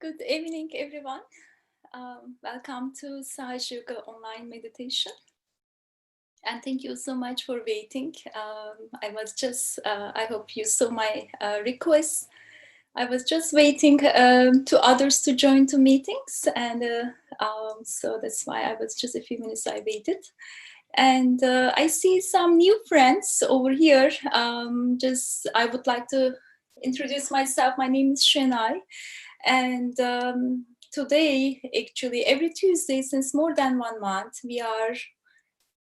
Good evening, everyone. Welcome to Sahaja online meditation. And thank you so much for waiting. I hope you saw my request. I was just waiting to others to join to meetings. And so that's why I was just a few minutes I waited. And I see some new friends over here. I would like to introduce myself. My name is Shenai. And today, actually, every Tuesday since more than 1 month, we are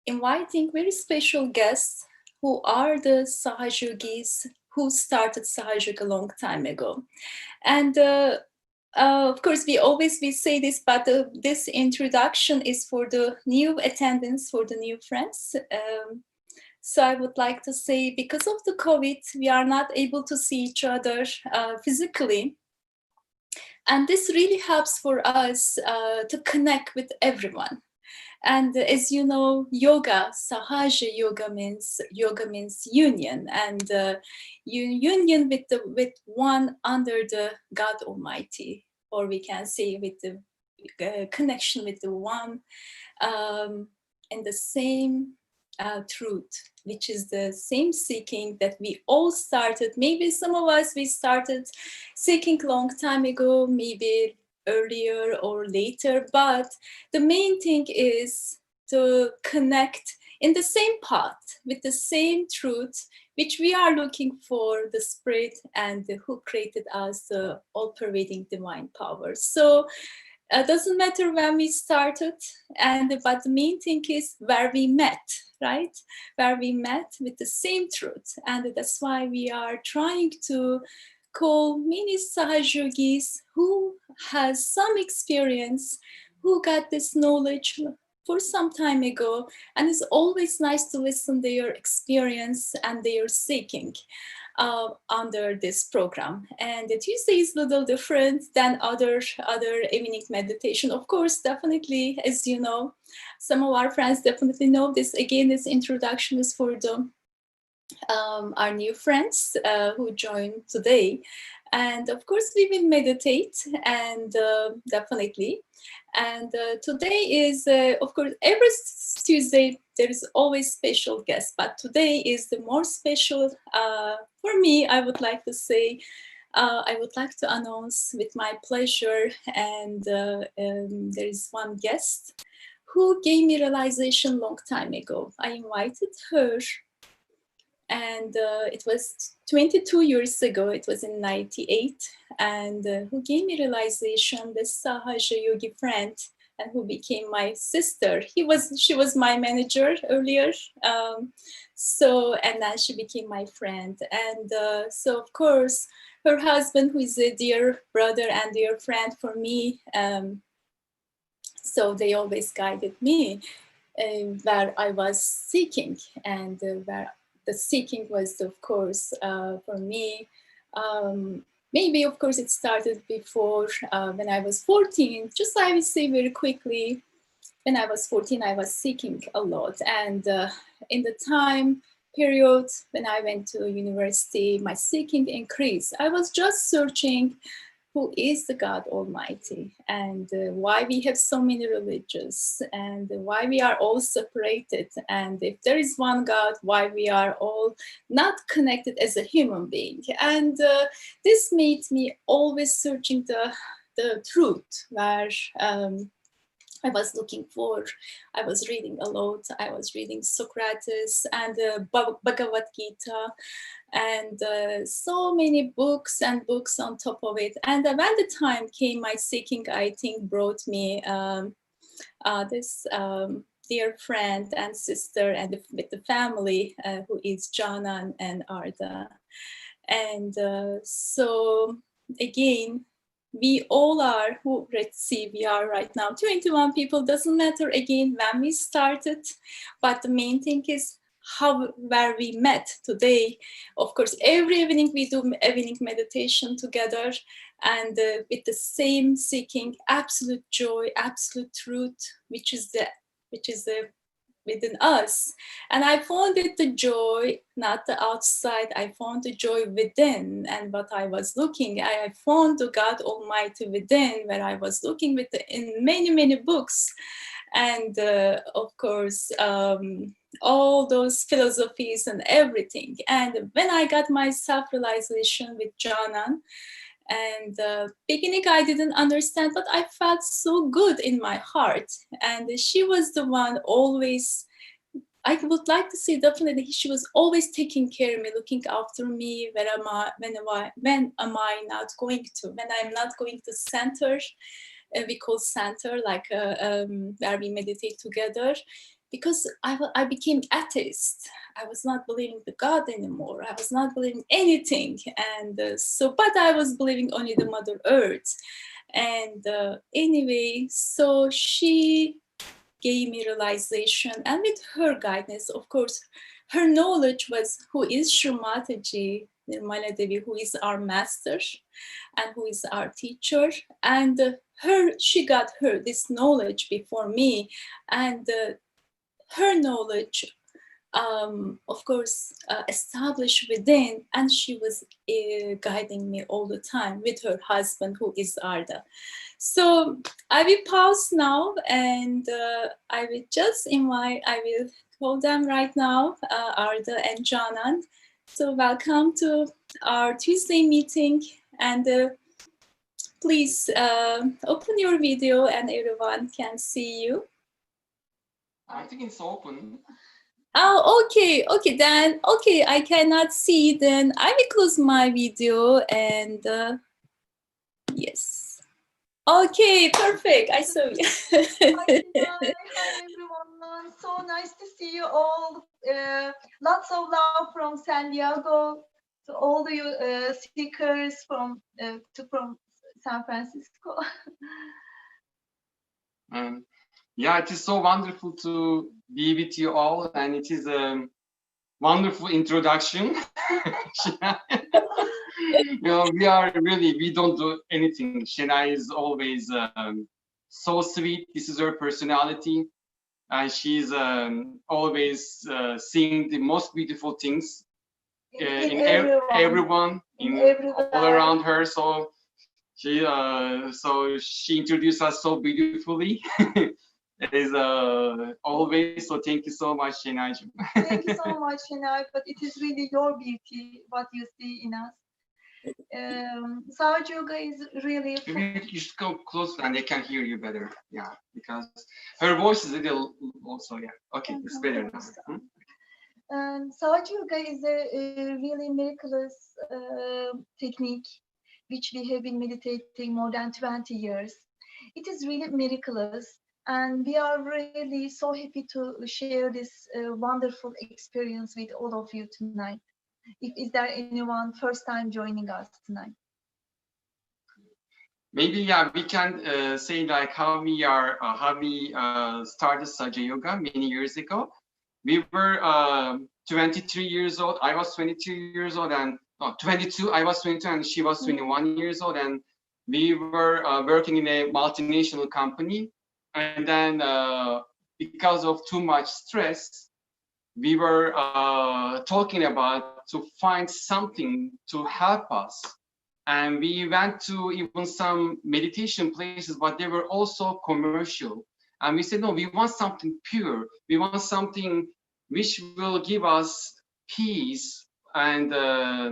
inviting very special guests who are the Sahajogis who started Sahaja a long time ago. And of course, we say this, but this introduction is for the new attendants, for the new friends. So I would like to say, because of the COVID, we are not able to see each other physically. And this really helps for us to connect with everyone. And as you know, Sahaja yoga means union, and union with one under the God Almighty, or we can say with the connection with the one and the same truth, which is the same seeking that we all started. Maybe some of us, we started seeking long time ago, maybe earlier or later, but the main thing is to connect in the same path with the same truth, which we are looking for, the spirit and who created us, the all-pervading divine power. So it doesn't matter when we started, but the main thing is where we met, right? Where we met with the same truth. And that's why we are trying to call many Sahajogis who has some experience, who got this knowledge for some time ago. And it's always nice to listen to their experience and their seeking under this program. And the Tuesday is a little different than other evening meditation. Of course, definitely, as you know, some of our friends definitely know this. Again, this introduction is for the our new friends who joined today. And of course, we will meditate, and definitely. And today is, of course, every Tuesday there is always special guests, but today is the more special for me. I would like to say, I would like to announce with my pleasure, and there is one guest who gave me realization long time ago. I invited her, and it was 22 years ago. It was in 98, and who gave me realization, this Sahaja yogi friend, and who became my sister. She was my manager earlier, and then she became my friend. And so of course her husband, who is a dear brother and dear friend for me, so they always guided me where I was seeking, and where the seeking was, of course, for me. Maybe, of course, it started before when I was 14. Just I will say very quickly, when I was 14, I was seeking a lot. And in the time period when I went to university, my seeking increased. I was just searching who is the God Almighty, and why we have so many religions, and why we are all separated, and if there is one God, why we are all not connected as a human being. And this made me always searching the truth, where I was looking for. I was reading a lot. I was reading Socrates and Bhagavad Gita, and so many books and books on top of it. And when the time came, my seeking, I think, brought me this dear friend and sister, and with the family, who is Canan and Arda. And so again, we all are who, let's see, we are right now 21 people. Doesn't matter again when we started, but the main thing is where we met today. Of course, every evening we do evening meditation together, and with the same seeking absolute joy, absolute truth, which is the within us. And I found it the joy, not the outside. I found the joy within, and what I was looking. I found the God Almighty within, where I was looking in many, many books. And of course, all those philosophies and everything. And when I got my self-realization with Canan, and beginning I didn't understand, but I felt so good in my heart. And she was the one always, I would like to say definitely, she was always taking care of me, looking after me. Where am I? When am I not going to? When I'm not going to center, we call center, like where we meditate together, because I became atheist. I was not believing the God anymore. I was not believing anything, and but I was believing only the Mother Earth. And anyway, so she gave me realization, and with her guidance, of course, her knowledge was who is Shri Mataji Nirmala Devi, who is our master and who is our teacher. And she got this knowledge before me, and her knowledge, of course, established within, and she was guiding me all the time with her husband, who is Arda. So I will pause now, and I will call them right now, Arda and Canan. So welcome to our Tuesday meeting, and please open your video and everyone can see you. I think it's open. Oh, okay, then, I cannot see, then I will close my video, and yes. Okay, perfect, I saw you. Hi everyone, so nice to see you all. Lots of love from San Diego to all the speakers from San Francisco. Yeah, it is so wonderful to be with you all, and it is a wonderful introduction. We don't do anything. Shena is always so sweet. This is her personality, and she's always seeing the most beautiful things in everyone, all around her. So she introduced us so beautifully. It is always, so thank you so much, Shena. Thank you so much, Shena, but it is really your beauty, what you see in us. Sahaja Yoga is really... Maybe you should go closer and they can hear you better. Yeah, because her voice is a little also, yeah. Okay, it's better now. Sahaja Yoga is a really miraculous technique which we have been meditating more than 20 years. It is really miraculous, and we are really so happy to share this wonderful experience with all of you tonight. Is there anyone first time joining us tonight? Maybe, yeah, we can say like how we started Sahaja Yoga many years ago. We were 23 years old. I was 22 years old, and 22. I was 22, and she was 21 years old, and we were working in a multinational company. And then, because of too much stress, we were talking about to find something to help us. And we went to even some meditation places, but they were also commercial. And we said, no, we want something pure. We want something which will give us peace and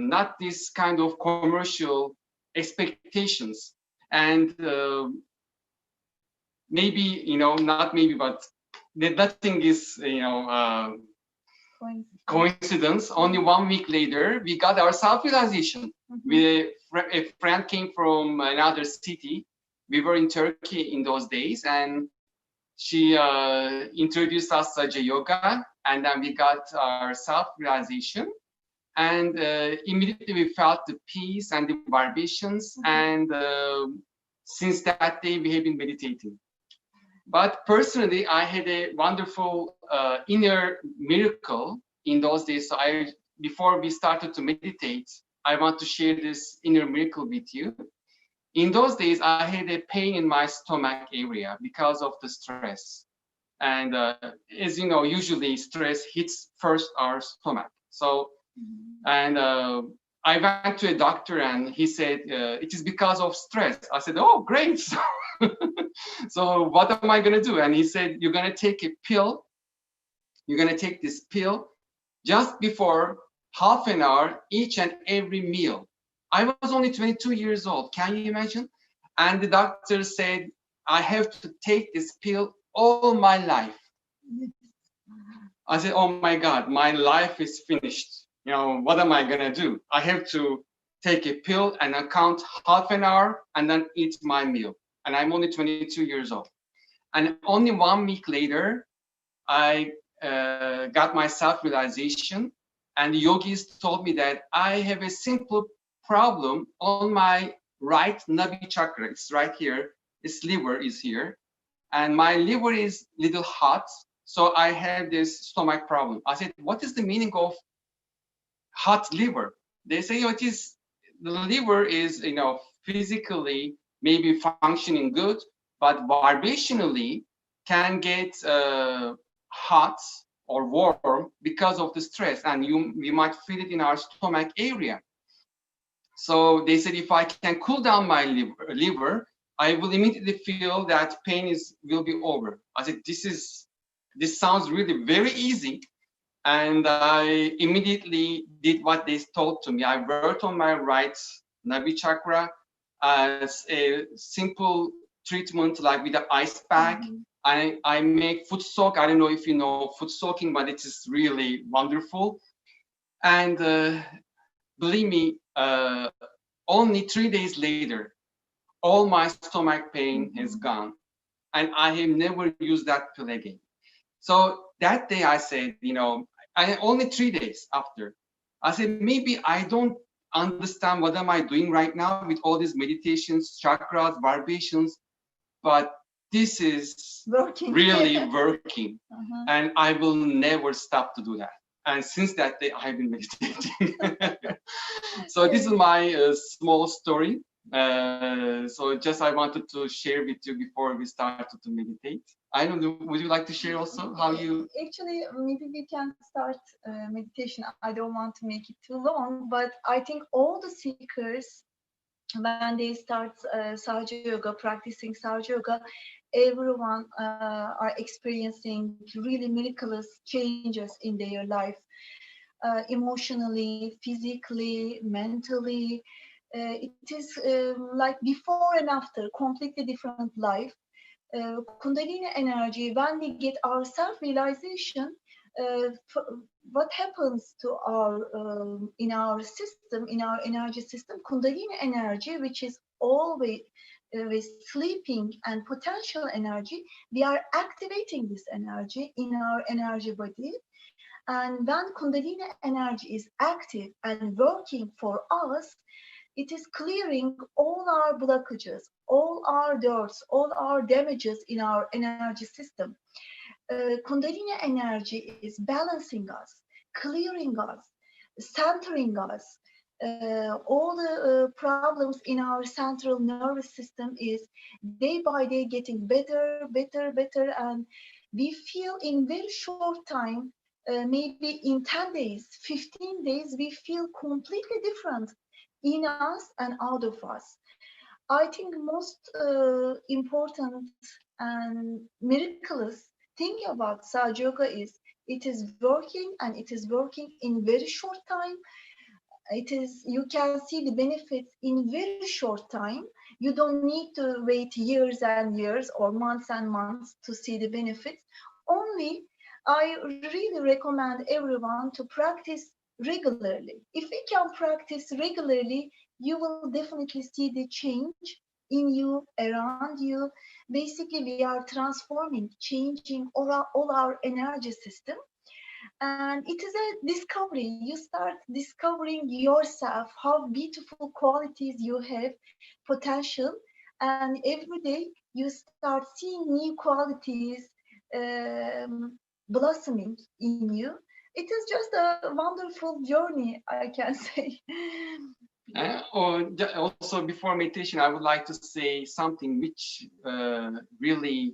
not this kind of commercial expectations. And maybe, not maybe, but nothing is, coincidence. Only 1 week later, we got our self-realization. A friend came from another city. We were in Turkey in those days, and she introduced us to yoga, and then we got our self-realization. And immediately we felt the peace and the vibrations. And since that day, we have been meditating. But personally, I had a wonderful inner miracle in those days. So before we started to meditate, I want to share this inner miracle with you. In those days, I had a pain in my stomach area because of the stress. And as you know, usually stress hits first our stomach. So, and I went to a doctor and he said, it is because of stress. I said, oh, great. So what am I going to do? And he said, you're going to take a pill. You're going to take this pill just before half an hour each and every meal. I was only 22 years old. Can you imagine? And the doctor said, I have to take this pill all my life. I said, oh my God, my life is finished. You know, what am I gonna do? I have to take a pill and I count half an hour and then eat my meal. And I'm only 22 years old. And only 1 week later, I got my self-realization, and the yogis told me that I have a simple problem on my right nabi chakra. It's right here. Its liver is here, and my liver is little hot, so I have this stomach problem. I said, what is the meaning of hot liver? They say, it is the liver is, physically maybe functioning good, but vibrationally can get hot or warm because of the stress, and we might feel it in our stomach area. So they said, if I can cool down my liver, I will immediately feel that pain will be over. I said, this sounds really very easy. And I immediately did what they told to me. I worked on my right nabi chakra as a simple treatment, like with an ice pack. I make foot soak. I don't know if you know foot soaking, but it is really wonderful. And believe me, only 3 days later, all my stomach pain is gone. And I have never used that pill again. So that day I said, only 3 days after, I said, maybe I don't understand what am I doing right now with all these meditations, chakras, vibrations, but this is really working. And I will never stop to do that. And since that day, I've been meditating. So this is my small story. So just I wanted to share with you before we started to meditate. I don't know, would you like to share also how you... Actually, maybe we can start meditation. I don't want to make it too long, but I think all the seekers, when they start Sahaja Yoga, practicing Sahaja Yoga, everyone are experiencing really miraculous changes in their life, emotionally, physically, mentally. It is like before and after, completely different life. Kundalini energy, when we get our self-realization, what happens to our in our system, in our energy system, Kundalini energy, which is always sleeping and potential energy, we are activating this energy in our energy body. And when Kundalini energy is active and working for us, it is clearing all our blockages, all our dirts, all our damages in our energy system. Kundalini energy is balancing us, clearing us, centering us. All the problems in our central nervous system is day by day getting better, better, better, and we feel in very short time, maybe in 10 days, 15 days, we feel completely different in us and out of us. I think most important and miraculous thing about Sahaja Yoga is it is working, and it is working in very short time. You can see the benefits in very short time. You don't need to wait years and years or months and months to see the benefits. Only I really recommend everyone to practice regularly. If we can practice regularly, you will definitely see the change in you, around you. Basically, we are transforming, changing all our energy system. And it is a discovery. You start discovering yourself, how beautiful qualities you have, potential. And every day you start seeing new qualities blossoming in you. It is just a wonderful journey, I can say. Also, before meditation, I would like to say something which really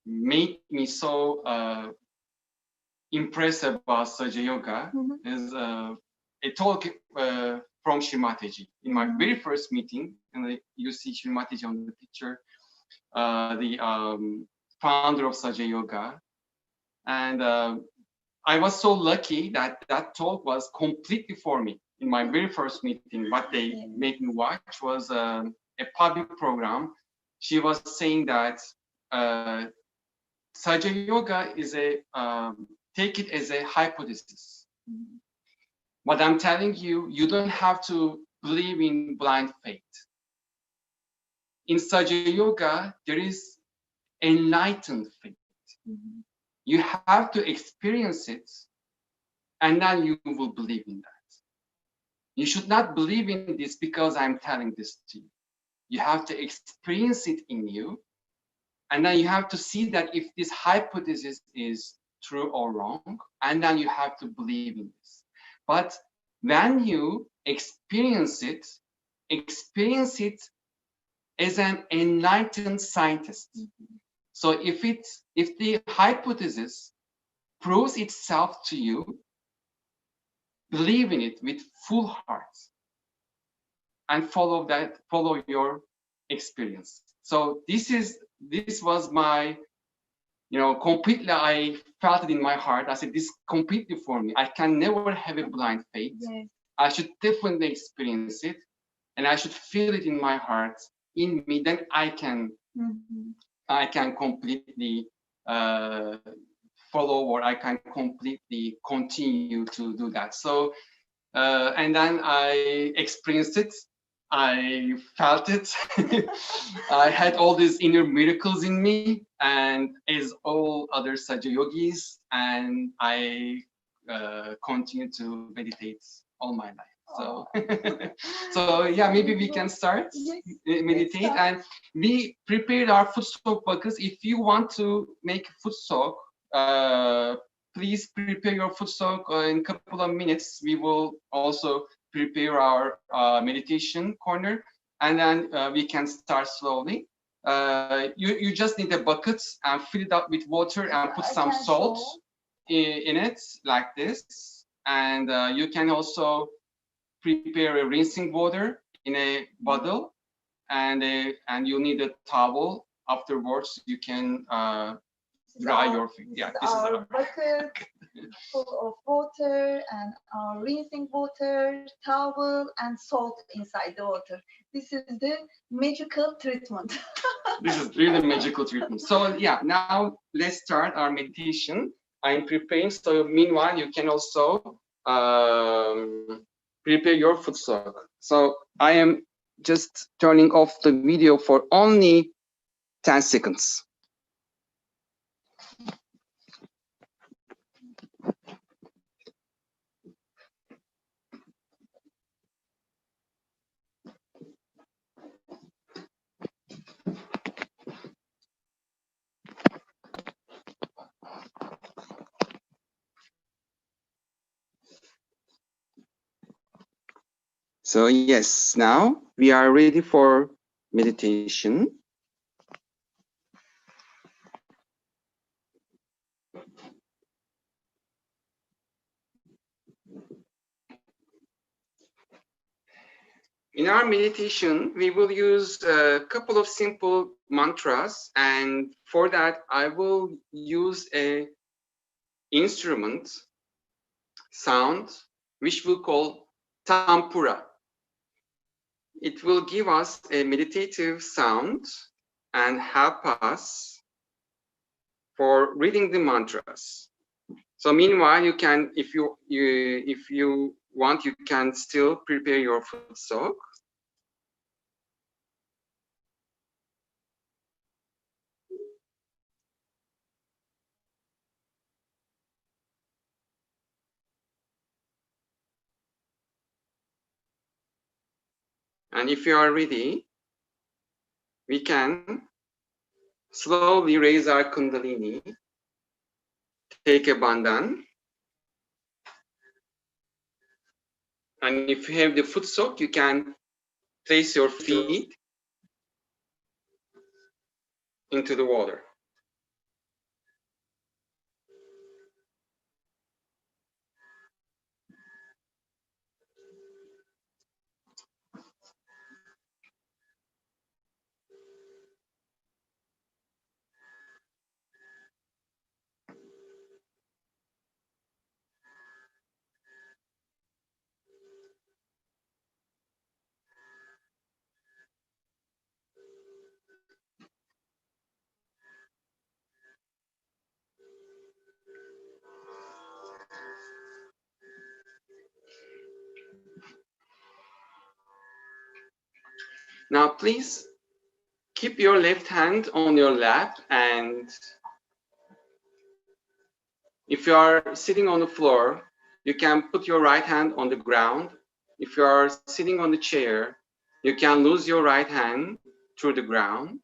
made me so impressed about Sahaja Yoga is a talk from Shrimataji. In my very first meeting, and you see Shrimataji on the picture, the founder of Sahaja Yoga. And I was so lucky that that talk was completely for me. In my very first meeting, what they made me watch was a public program. She was saying that Sahaja Yoga is take it as a hypothesis. What I'm telling you, you don't have to believe in blind faith. In Sahaja Yoga, there is enlightened faith. You have to experience it, and then you will believe in that. You should not believe in this because I'm telling this to you. You have to experience it in you, and then you have to see that if this hypothesis is true or wrong, and then you have to believe in this. But when you experience it as an enlightened scientist. So if the hypothesis proves itself to you, believe in it with full heart and follow your experience. So this was my, completely, I felt it in my heart. I said, this completely for me. I can never have a blind faith. Yes. I should definitely experience it, and I should feel it in my heart, in me. Then I can completely follow, or I can completely continue to do that. So, and then I experienced it. I felt it. I had all these inner miracles in me, and as all other Sahaja yogis, and I continue to meditate all my life. So, so yeah, maybe we can start meditate, and we prepared our foot soak buckets. If you want to make a foot soak, please prepare your foot soak. In a couple of minutes, we will also prepare our meditation corner, and then we can start slowly. You just need a bucket and fill it up with water and put some salt in it like this, and you can also prepare a rinsing water in a bottle, and you need a towel. Afterwards, you can dry your feet. Yeah, this is our bucket full of water, and our rinsing water, towel, and salt inside the water. This is the magical treatment. This is really magical treatment. So yeah, now let's start our meditation. I'm preparing. So meanwhile, you can also prepare your foot soak. So I am just turning off the video for only 10 seconds. So yes, now we are ready for meditation. In our meditation, we will use a couple of simple mantras, and for that, I will use a instrument sound, which we'll call tampura. It will give us a meditative sound and help us for reading the mantras. So meanwhile, you can, if you want, you can still prepare your foot soak. And if you are ready, we can slowly raise our kundalini, take a bandhan. And if you have the foot soak, you can place your feet into the water. Now, please keep your left hand on your lap, and if you are sitting on the floor, you can put your right hand on the ground. If you are sitting on the chair, you can lose your right hand through the ground.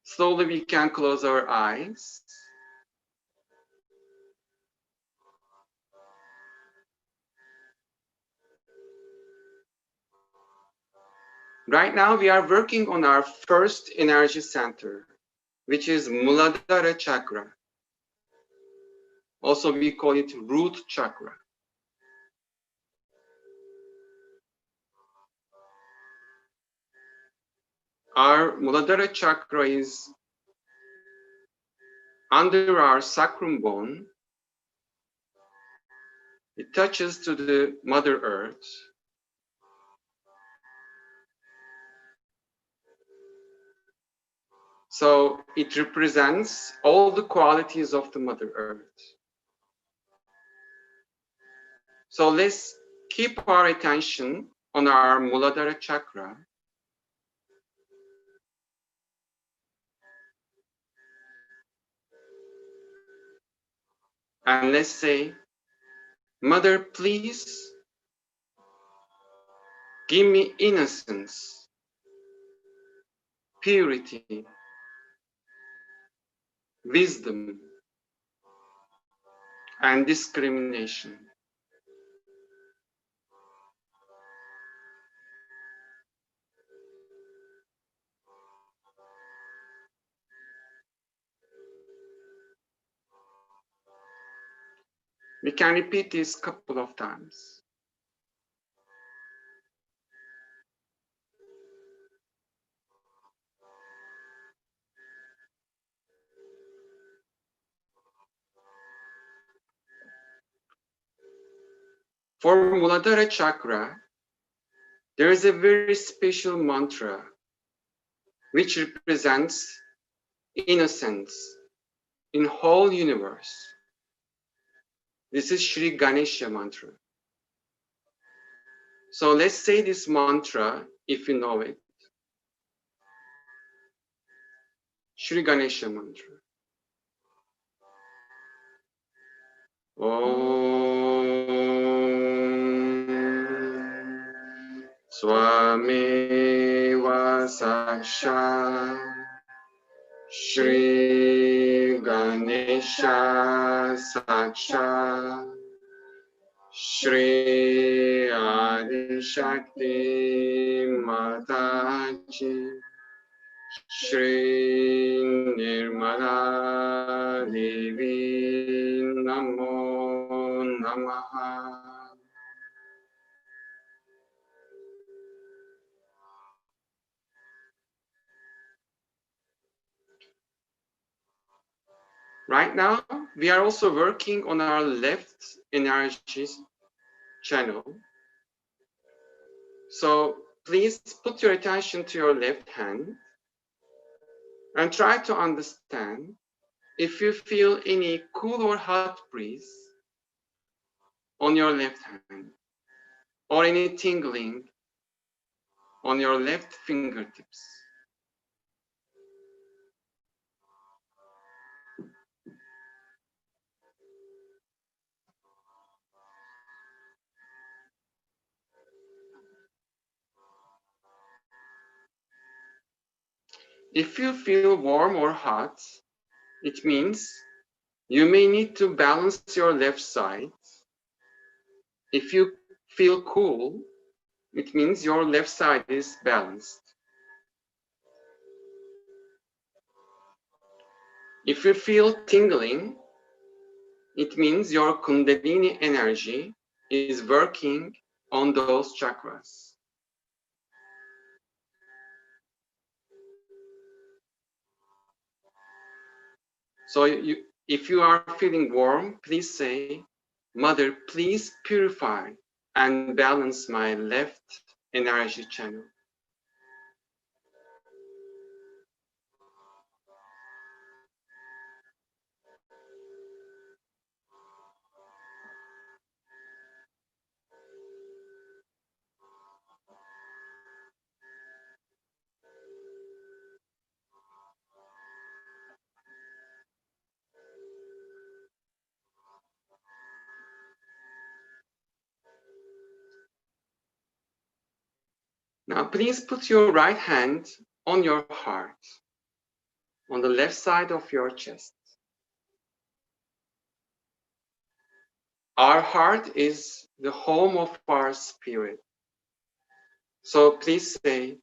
Slowly, we can close our eyes. Right now, we are working on our first energy center, which is Muladhara chakra. Also, we call it root chakra. Our Muladhara chakra is under our sacrum bone. It touches to the Mother Earth. So it represents all the qualities of the Mother Earth. So let's keep our attention on our Muladhara chakra. And let's say, Mother, please give me innocence, purity, wisdom, and discrimination. We can repeat this a couple of times. For Muladhara chakra, there is a very special mantra which represents innocence in whole universe. This is Shri Ganesha mantra. So let's say this mantra if you know it. Shri Ganesha mantra. Om Swameva Saksha Shri Ganesha Saksha Shri Adi Shakti Mataji Shri Nirmala Devi Namo Namaha. Right now, we are also working on our left energy channel. So please put your attention to your left hand and try to understand if you feel any cool or hot breeze on your left hand or any tingling on your left fingertips. If you feel warm or hot, it means you may need to balance your left side. If you feel cool, it means your left side is balanced. If you feel tingling, it means your Kundalini energy is working on those chakras. So if you are feeling warm, please say, Mother, please purify and balance my left energy channel. Now, please put your right hand on your heart, on the left side of your chest. Our heart is the home of our spirit. So please say,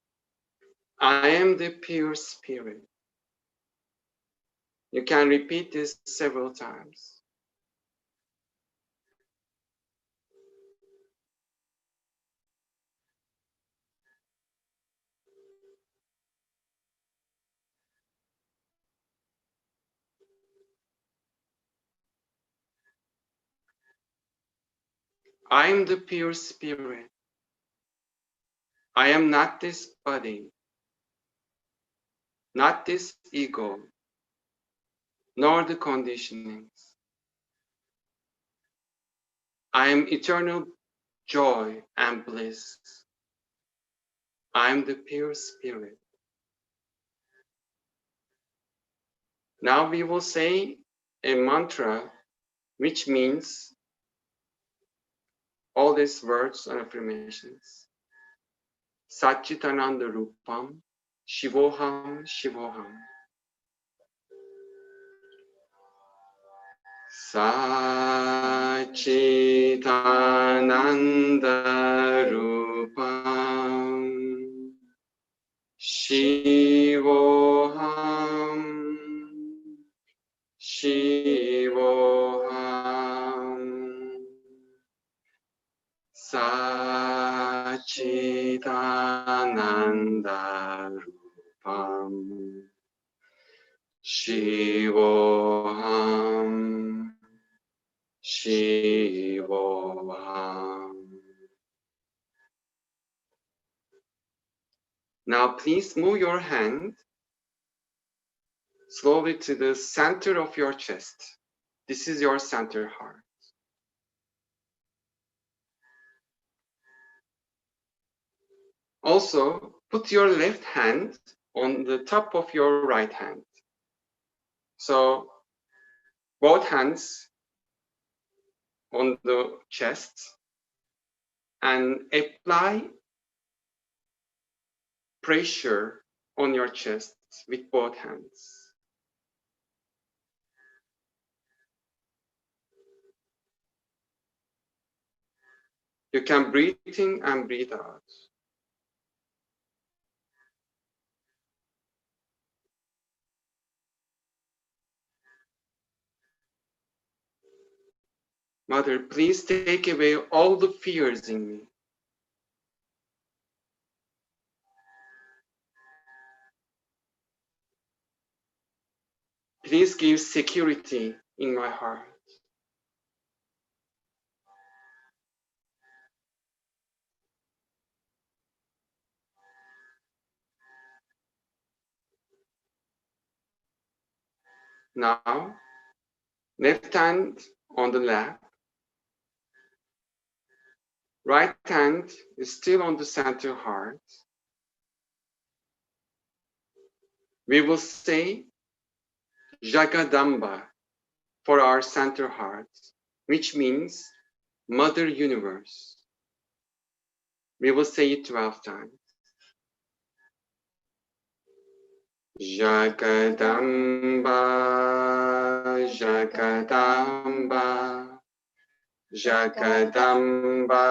I am the pure spirit. You can repeat this several times. I am the pure spirit. I am not this body, not this ego, nor the conditionings. I am eternal joy and bliss. I am the pure spirit. Now we will say a mantra which means all these words and affirmations. Satchitananda Rupam, Shivoham, Shivoham. Satchitananda Rupam, Shivoham, Shivoham. Satchitananda Rupam, Shivoham, Shivoham. Now please move your hand slowly to the center of your chest. This is your center heart. Also, put your left hand on the top of your right hand. So, both hands on the chest and apply pressure on your chest with both hands. You can breathe in and breathe out. Mother, please take away all the fears in me. Please give security in my heart. Now, left hand on the lap. Right hand is still on the center heart. We will say Jagadamba for our center heart, which means Mother Universe. We will say it 12 times. Jagadamba, Jagadamba, Jagadamba,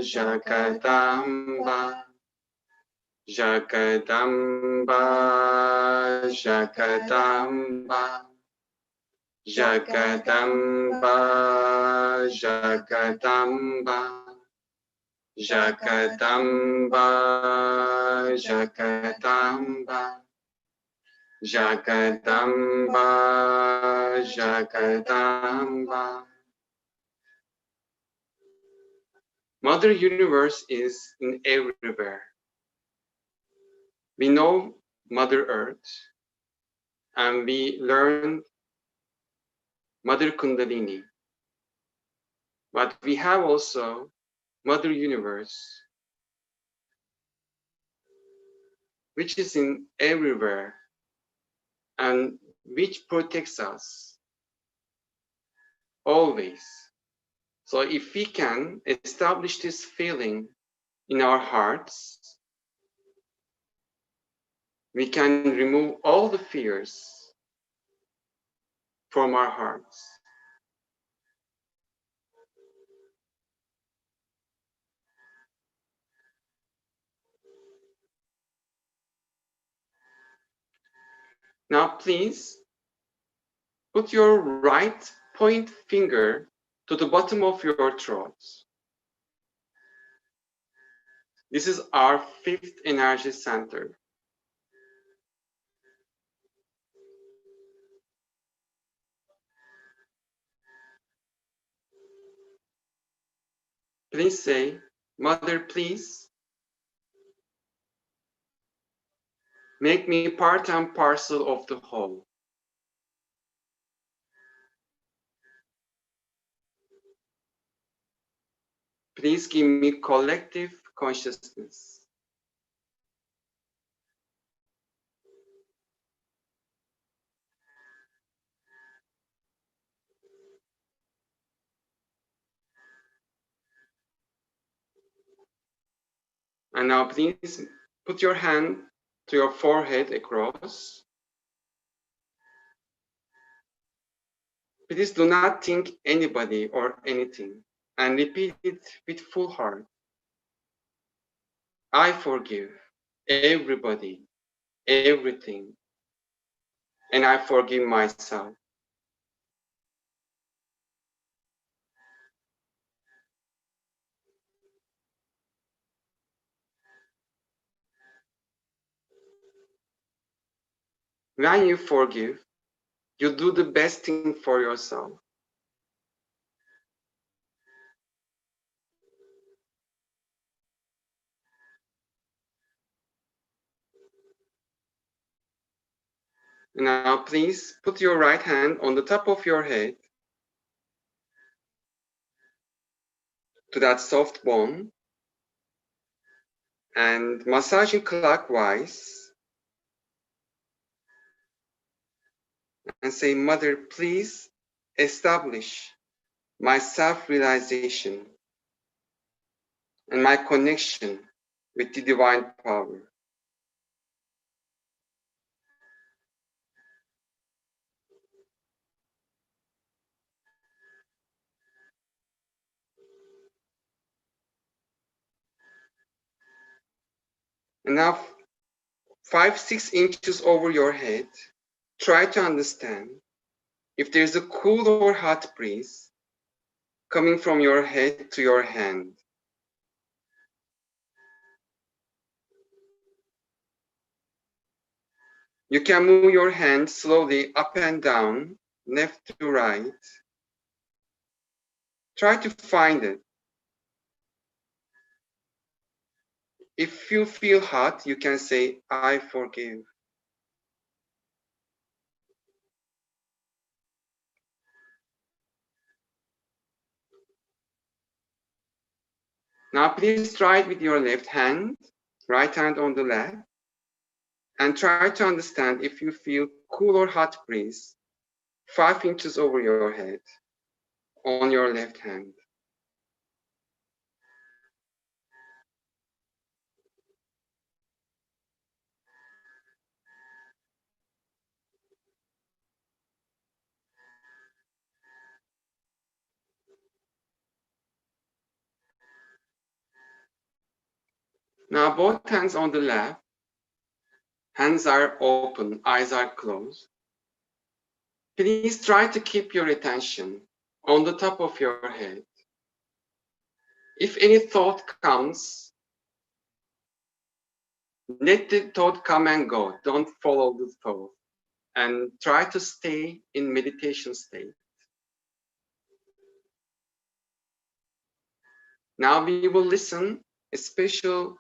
Jagadamba, Jagadamba, Jagadamba, Jagadamba, Jagadamba, Jagadamba, Jagadamba, Jagadamba, Jagadamba. Mother Universe is in everywhere. We know Mother Earth, and we learn Mother Kundalini. But we have also Mother Universe, which is in everywhere and which protects us always. So if we can establish this feeling in our hearts, we can remove all the fears from our hearts. Now, please put your right point finger to the bottom of your throat. This is our fifth energy center. Please say, Mother, please make me part and parcel of the whole. Please give me collective consciousness. And now please put your hand to your forehead across. Please do not think anybody or anything and repeat it with full heart. I forgive everybody, everything, and I forgive myself. When you forgive, you do the best thing for yourself. Now please put your right hand on the top of your head to that soft bone and massaging clockwise and say, Mother, please establish my self-realization and my connection with the divine power. And now 5-6 inches over your head, try to understand if there's a cool or hot breeze coming from your head to your hand. You can move your hand slowly up and down, left to right. Try to find it. If you feel hot, you can say, I forgive. Now please try it with your left hand, right hand on the left, and try to understand if you feel cool or hot breeze 5 inches over your head on your left hand. Now both hands on the left, hands are open, eyes are closed. Please try to keep your attention on the top of your head. If any thought comes, let the thought come and go. Don't follow the thought and try to stay in meditation state. Now we will listen a special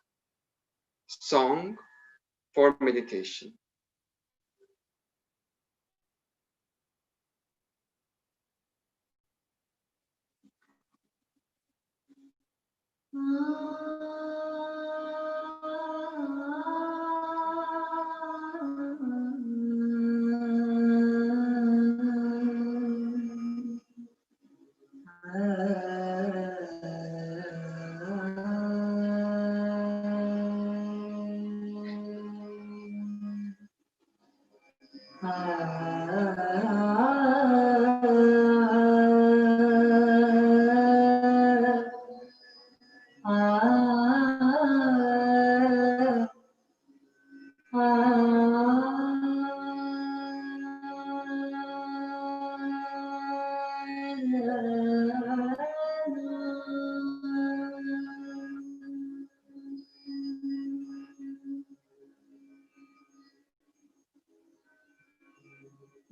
song for meditation.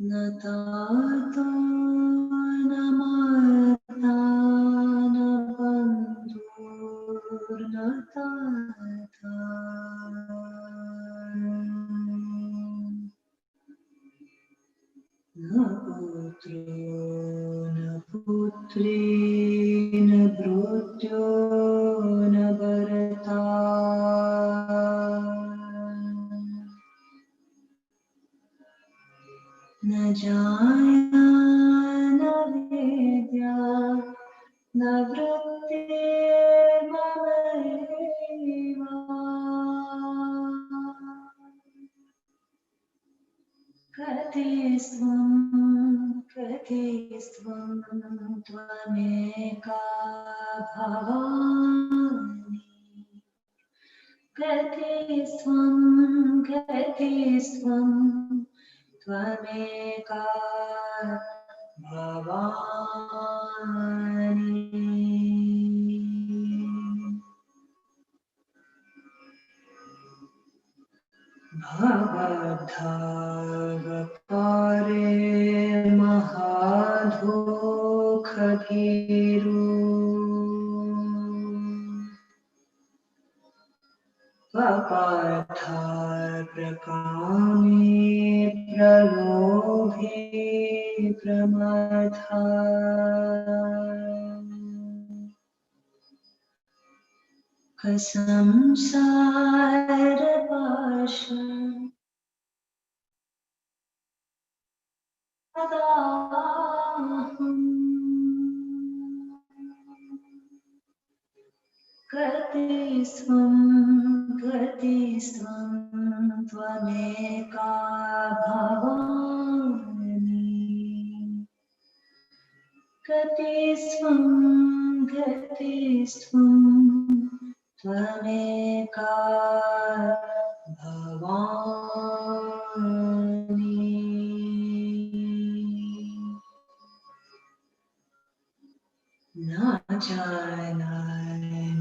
Natato namata nabandur natata naputro naputri nabrutyo nabarata na jaya na vidya na vritti mamaiva Katisvam tvameka bhavani Katisvam tvameka bhavani Bhavadhavapare mahadhokhagiru Paparthar prakame pralobhe pramatha Kasamsara pasha adaham Gatisvam tvameka bhavani Gatisvam tvameka bhavani Na jana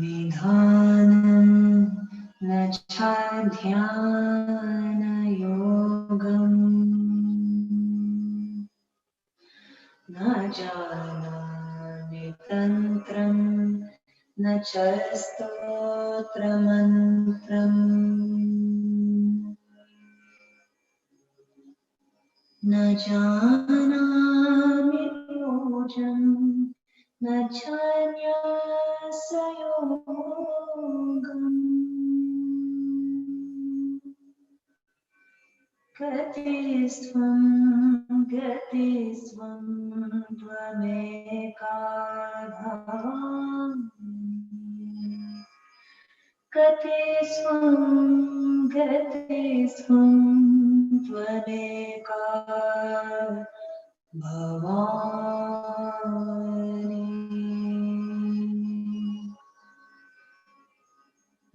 nidhanam na cha dhyana yogam Na jana tantram na cha stotra mantram Na janami yojam na chanyasa yogam Gatisvam tvameka bhavani Gatisvam tvameka bhavani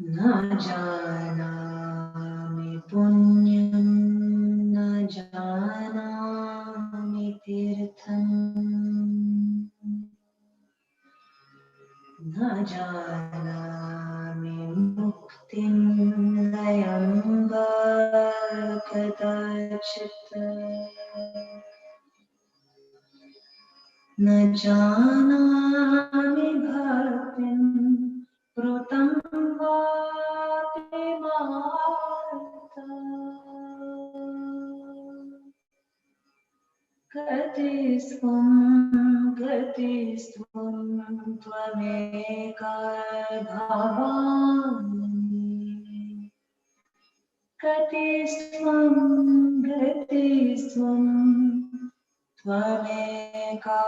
Na janami punyam na janami tirtham Na janami muktim layam va kadachita Na janami bhaktim prutam vate marta Gatisvam tvameka bhavani Gatisvam tvameka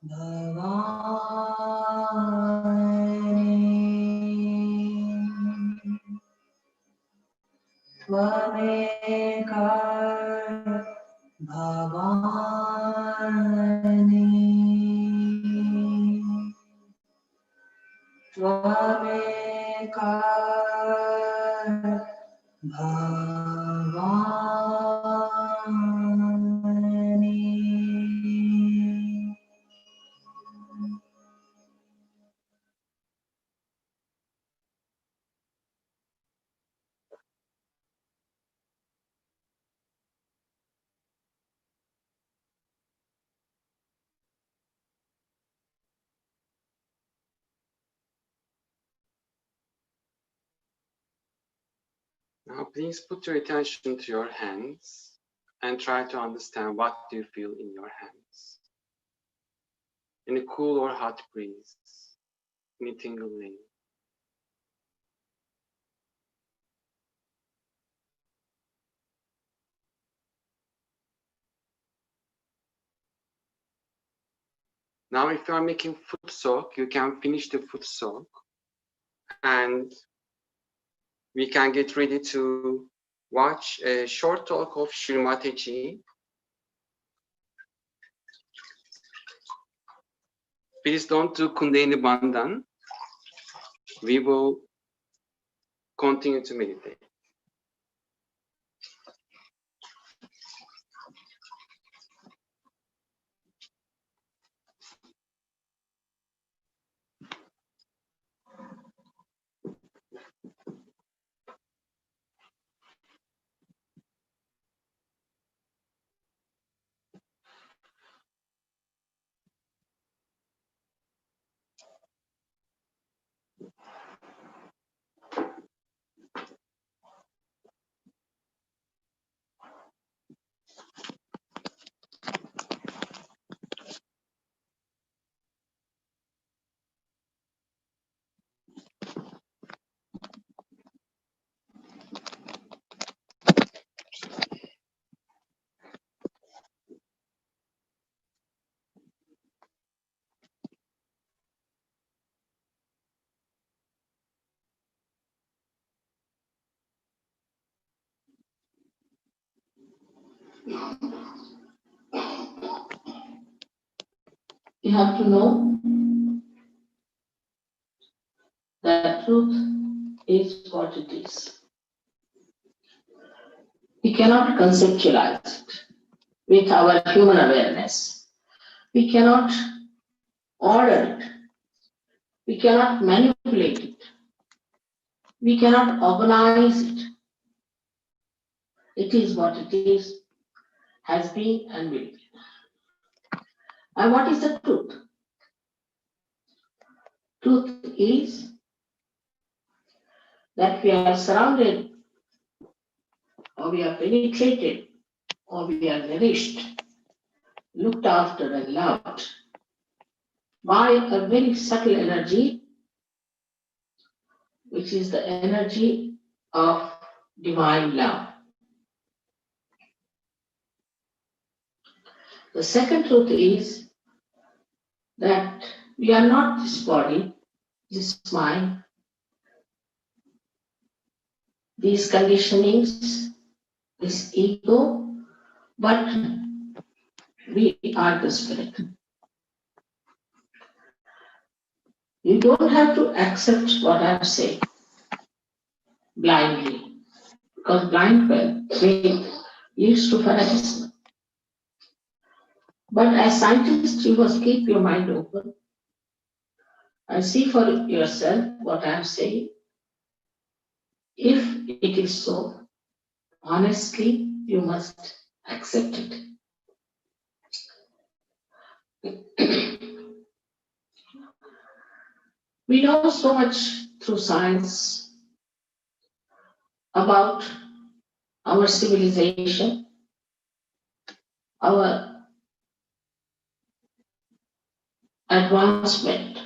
bhavani Tvameka bhavani Tvameka bhavani Now please put your attention to your hands and try to understand what do you feel in your hands. Any cool or hot breeze, any tingling. Now if you are making foot soak, you can finish the foot soak and we can get ready to watch a short talk of Shrimataji. Please don't do Kundalini Bandhan. We will continue to meditate. You have to know that truth is what it is. We cannot conceptualize it with our human awareness. We cannot order it. We cannot manipulate it. We cannot organize it. It is what it is, has been and will be. And what is the truth? Truth is that we are surrounded, or we are penetrated, or we are nourished, looked after and loved by a very subtle energy, which is the energy of divine love. The second truth is that we are not this body, this mind, these conditionings, this ego, but we are the spirit. You don't have to accept what I'm saying blindly, because blind faith leads to fanaticism. But as scientists, you must keep your mind open and see for yourself what I'm saying. If it is so, honestly, you must accept it. We know so much through science about our civilization, our advancement.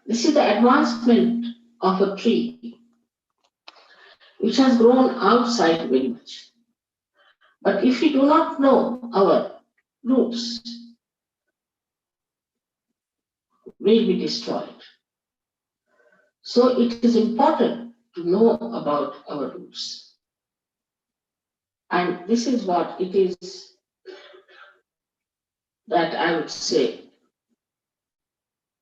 This is the advancement of a tree which has grown outside very much. But if we do not know our roots, we'll be destroyed. So it is important to know about our roots. And this is what it is that I would say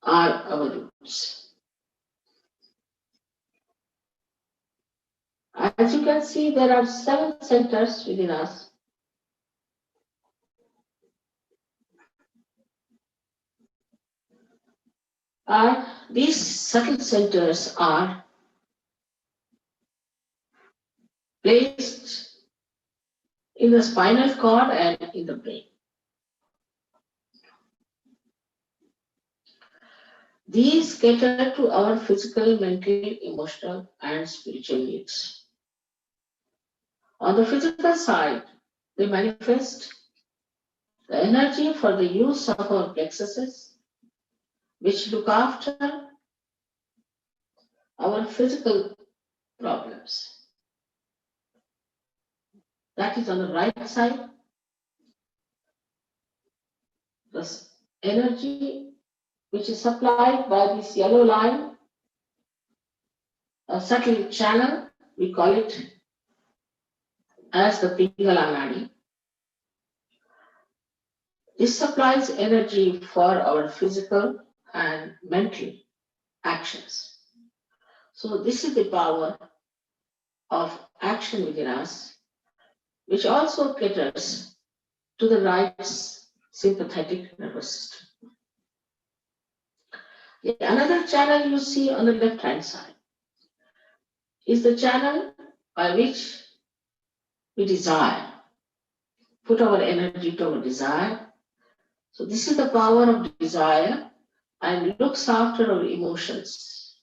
are our roots. As you can see, there are 7 centers within us. And these subtle centers are placed in the spinal cord and in the brain. These cater to our physical, mental, emotional, and spiritual needs. On the physical side, they manifest the energy for the use of our plexuses, which look after our physical problems. That is on the right side. The energy which is supplied by this yellow line, a subtle channel, we call it as the Pingala Nadi. This supplies energy for our physical and mental actions. So this is the power of action within us, which also caters to the right sympathetic nervous system. Another channel you see on the left-hand side is the channel by which we desire, put our energy to our desire. So this is the power of desire and looks after our emotions.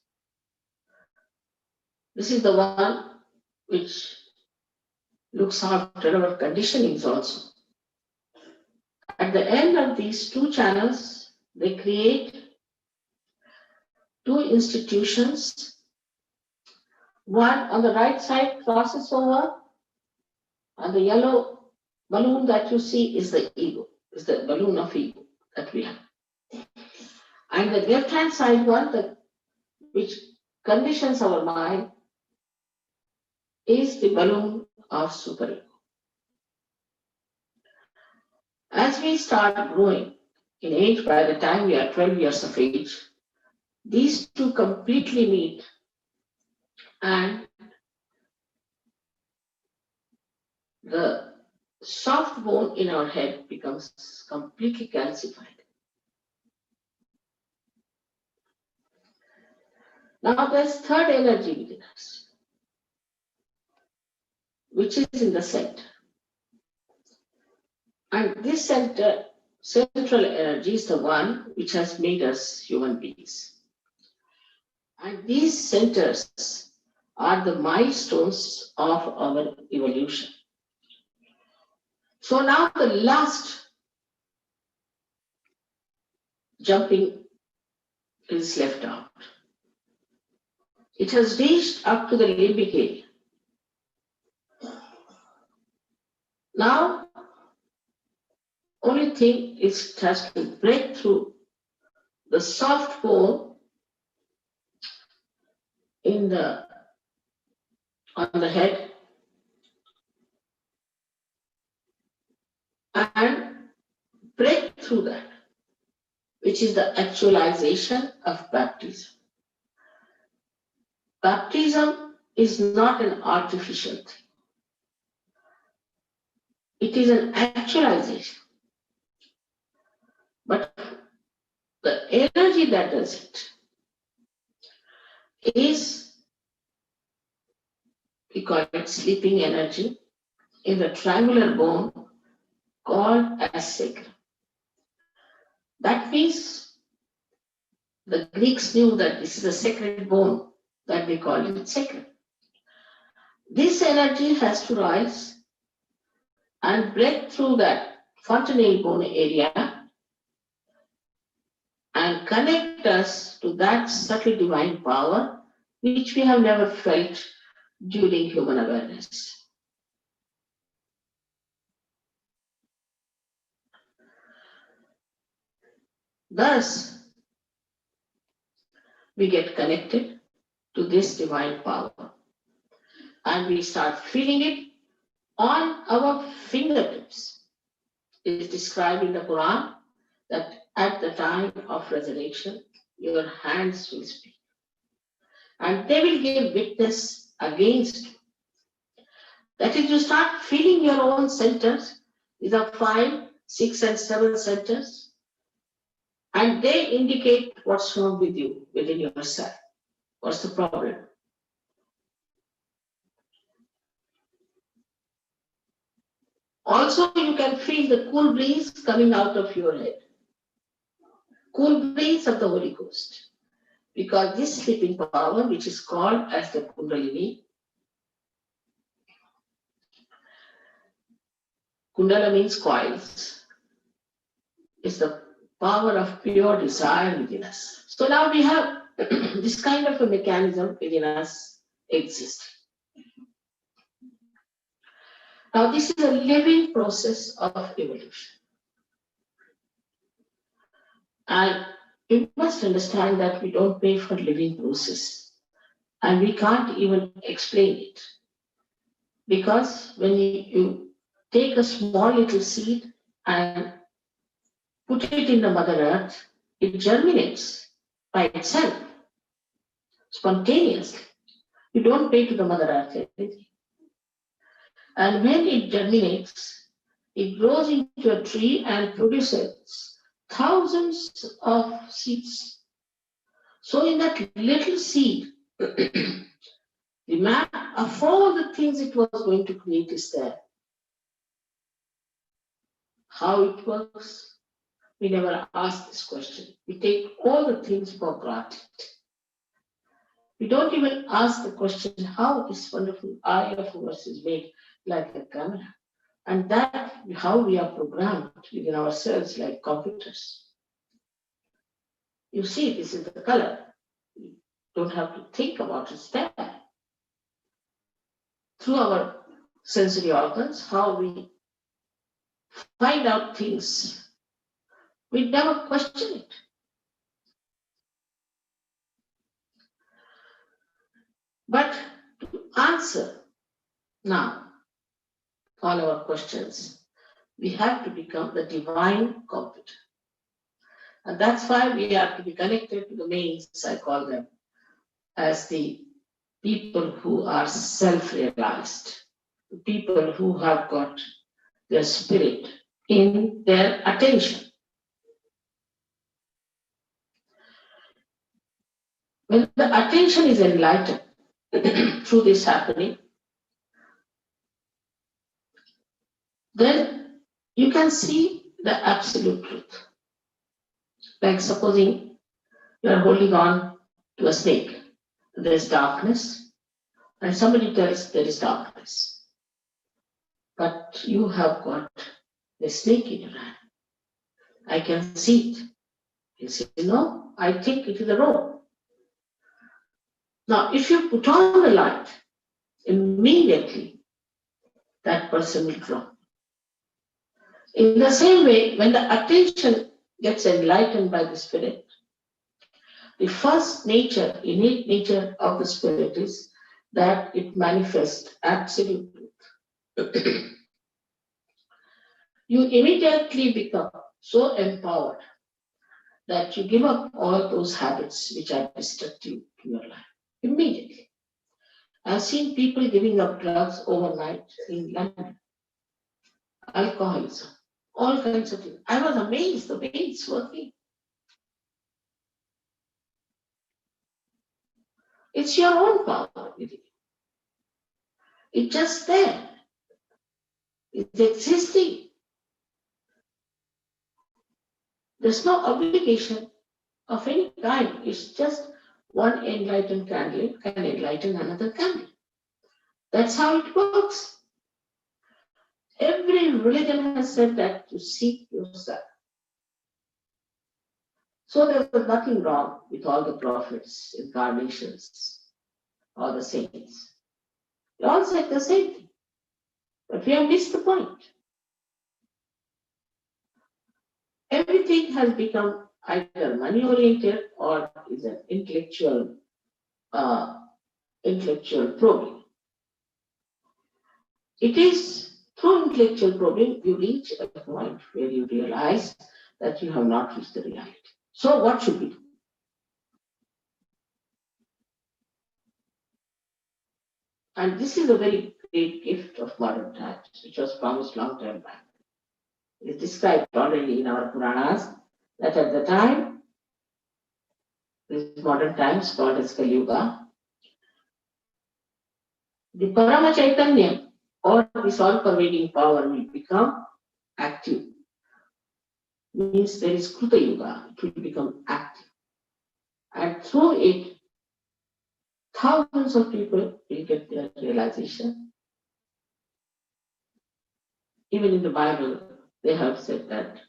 This is the one which looks after our conditionings also. At the end of these two channels, they create two institutions. One on the right side crosses over, and the yellow balloon that you see is the ego, is the balloon of ego that we have. And the left-hand side one, which conditions our mind, is the balloon of superego. As we start growing in age, by the time we are 12 years of age, these two completely meet, and the soft bone in our head becomes completely calcified. Now there's third energy within us, which is in the center. And this central energy is the one which has made us human beings. And these centers are the milestones of our evolution. So now the last jumping is left out. It has reached up to the limbic area. Now, only thing is it has to break through the soft bone on the head and break through that, which is the actualization of baptism. Baptism is not an artificial thing. It is an actualization. But the energy that does it is, we call it sleeping energy, in the triangular bone called as sacrum. That means the Greeks knew that this is a sacred bone, that they call it sacrum. This energy has to rise and break through that fontanelle bone area and connect us to that subtle divine power which we have never felt during human awareness. Thus, we get connected to this divine power and we start feeling it on our fingertips. It is described in the Quran that at the time of resurrection, your hands will speak. And they will give witness against you. That is, you start feeling your own centers. These are 5, 6, and 7 centers. And they indicate what's wrong with you, within yourself. What's the problem? Also, you can feel the cool breeze coming out of your head. Cool breeze of the Holy Ghost. Because this sleeping power, which is called as the Kundalini, Kundala means coils. It's the power of pure desire within us. So now we have this kind of a mechanism within us exists. Now this is a living process of evolution. And you must understand that we don't pay for living process. And we can't even explain it. Because when you take a small little seed and put it in the Mother Earth, it germinates by itself, spontaneously. You don't pay to the Mother Earth anything. And when it germinates, it grows into a tree and produces thousands of seeds. So in that little seed, the map of all the things it was going to create is there. How it works, we never ask this question. We take all the things for granted. We don't even ask the question how this wonderful eye of ours is made like a camera. And that how we are programmed within ourselves like computers. You see, this is the color. You don't have to think about it, it's there. Through our sensory organs, how we find out things. We never question it. But to answer now all our questions, we have to become the divine computer. And that's why we have to be connected to the mains, I call them, as the people who are self-realized, people who have got their spirit in their attention. When the attention is enlightened through this happening, then you can see the absolute truth. Like supposing you are holding on to a snake, there is darkness, and somebody tells there is darkness. But you have got a snake in your hand. I can see it. You say, no, I think it is a rope. Now, if you put on the light, immediately that person will drop. In the same way, when the attention gets enlightened by the spirit, the first nature, innate nature of the spirit is that it manifests absolute truth. You immediately become so empowered that you give up all those habits which are destructive to your life. Immediately. I've seen people giving up drugs overnight in London. Alcoholism, all kinds of things. I was amazed the way it's working. It's your own power within you. It's just there. It's existing. There's no obligation of any kind. It's just one enlightened candle can enlighten another candle. That's how it works. Every religion has said that to seek yourself. So there's nothing wrong with all the prophets, incarnations, or the saints. They all said the same thing. But we have missed the point. Everything has become either money-oriented or is an intellectual probing. It is through intellectual probing you reach a point where you realize that you have not reached the reality. So what should we do? And this is a very great gift of modern times, which was promised long time back. It is described already in our Puranas that at the time, these modern times called as Kali Yuga, the Parama Chaitanya, or this all-pervading power will become active. Means there is Kruta Yuga, it will become active. And through it, thousands of people will get their realization. even in the Bible, they have said that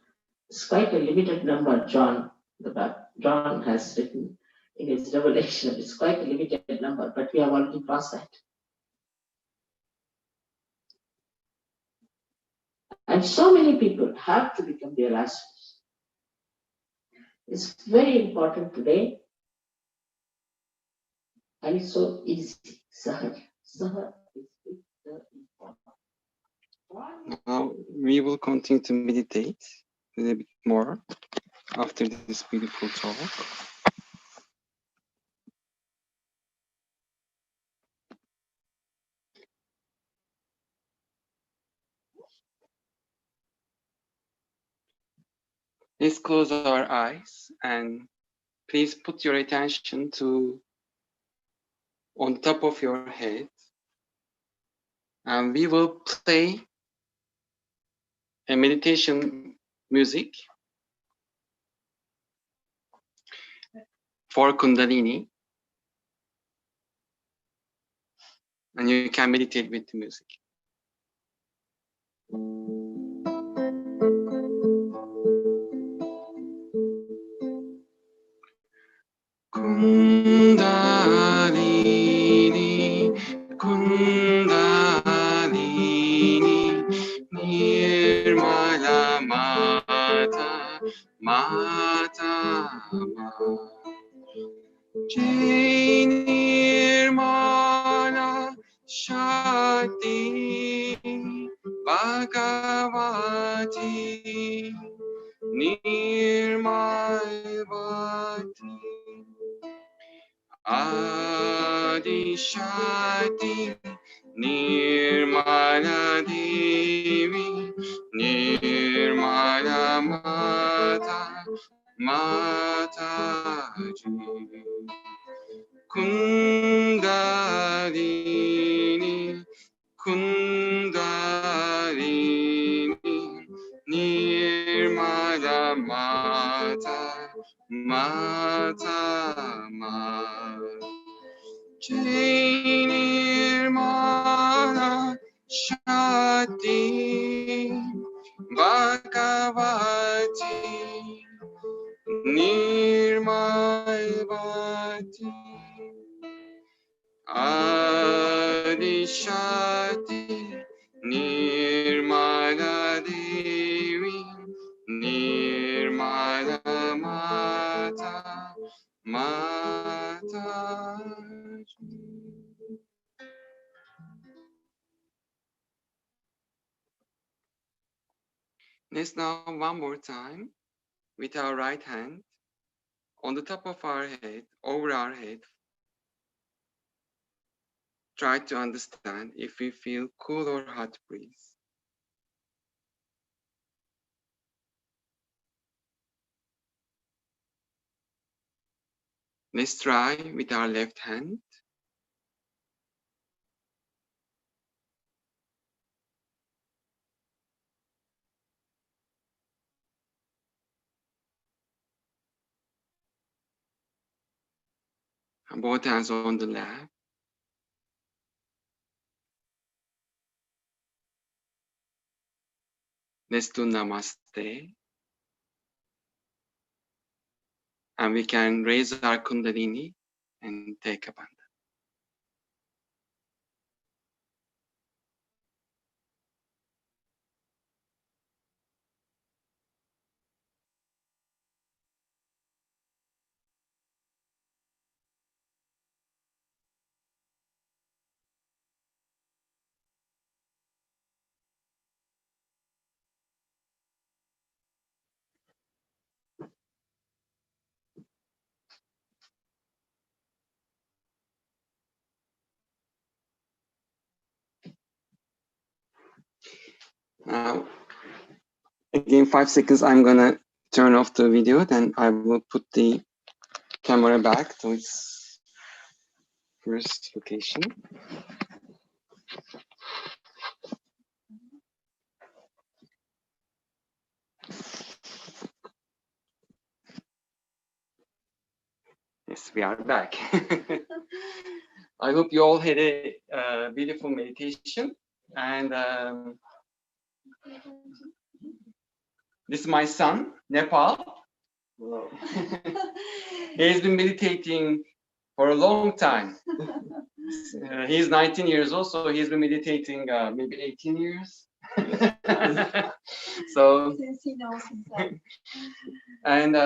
it's quite a limited number. John has written in his Revelation. It's quite a limited number, but we have already crossed that. And so many people have to become realizers. It's very important today, and it's so easy. Sahaja. Sahaja is the important. Now we will continue to meditate a little bit more after this beautiful talk. Let's close our eyes and please put your attention to on top of your head, and we will play a meditation music for Kundalini, and you can meditate with the music. Kundalini, Kundalini, Nirmala Mata, Mata, Jai Nirmala Shakti, Bhagavati, Nirmalvati, Adi Shakti, Nirmala Devi, Nirmala Mata, Mataji, Kundalini, Kundalini, Nirmala Mata, Mata, Mata. Jai Nirmala Shakti, Bhagavati, Nirmalvati, Adi Shakti, Nirmala Devi, Nirmala Mata, Mata. Let's now one more time with our right hand on the top of our head, over our head. Try to understand if we feel cool or hot breeze. Let's try with our left hand. Both hands on the lap. Let's do Namaste. And we can raise our Kundalini and take a bandha. Now, again, 5 seconds, I'm gonna turn off the video, then I will put the camera back to its first location. Yes, we are back. I hope you all had a beautiful meditation, and This is my son, Nepal. He's been meditating for a long time. He's 19 years old, so he's been meditating maybe 18 years. So, Since he knows himself. and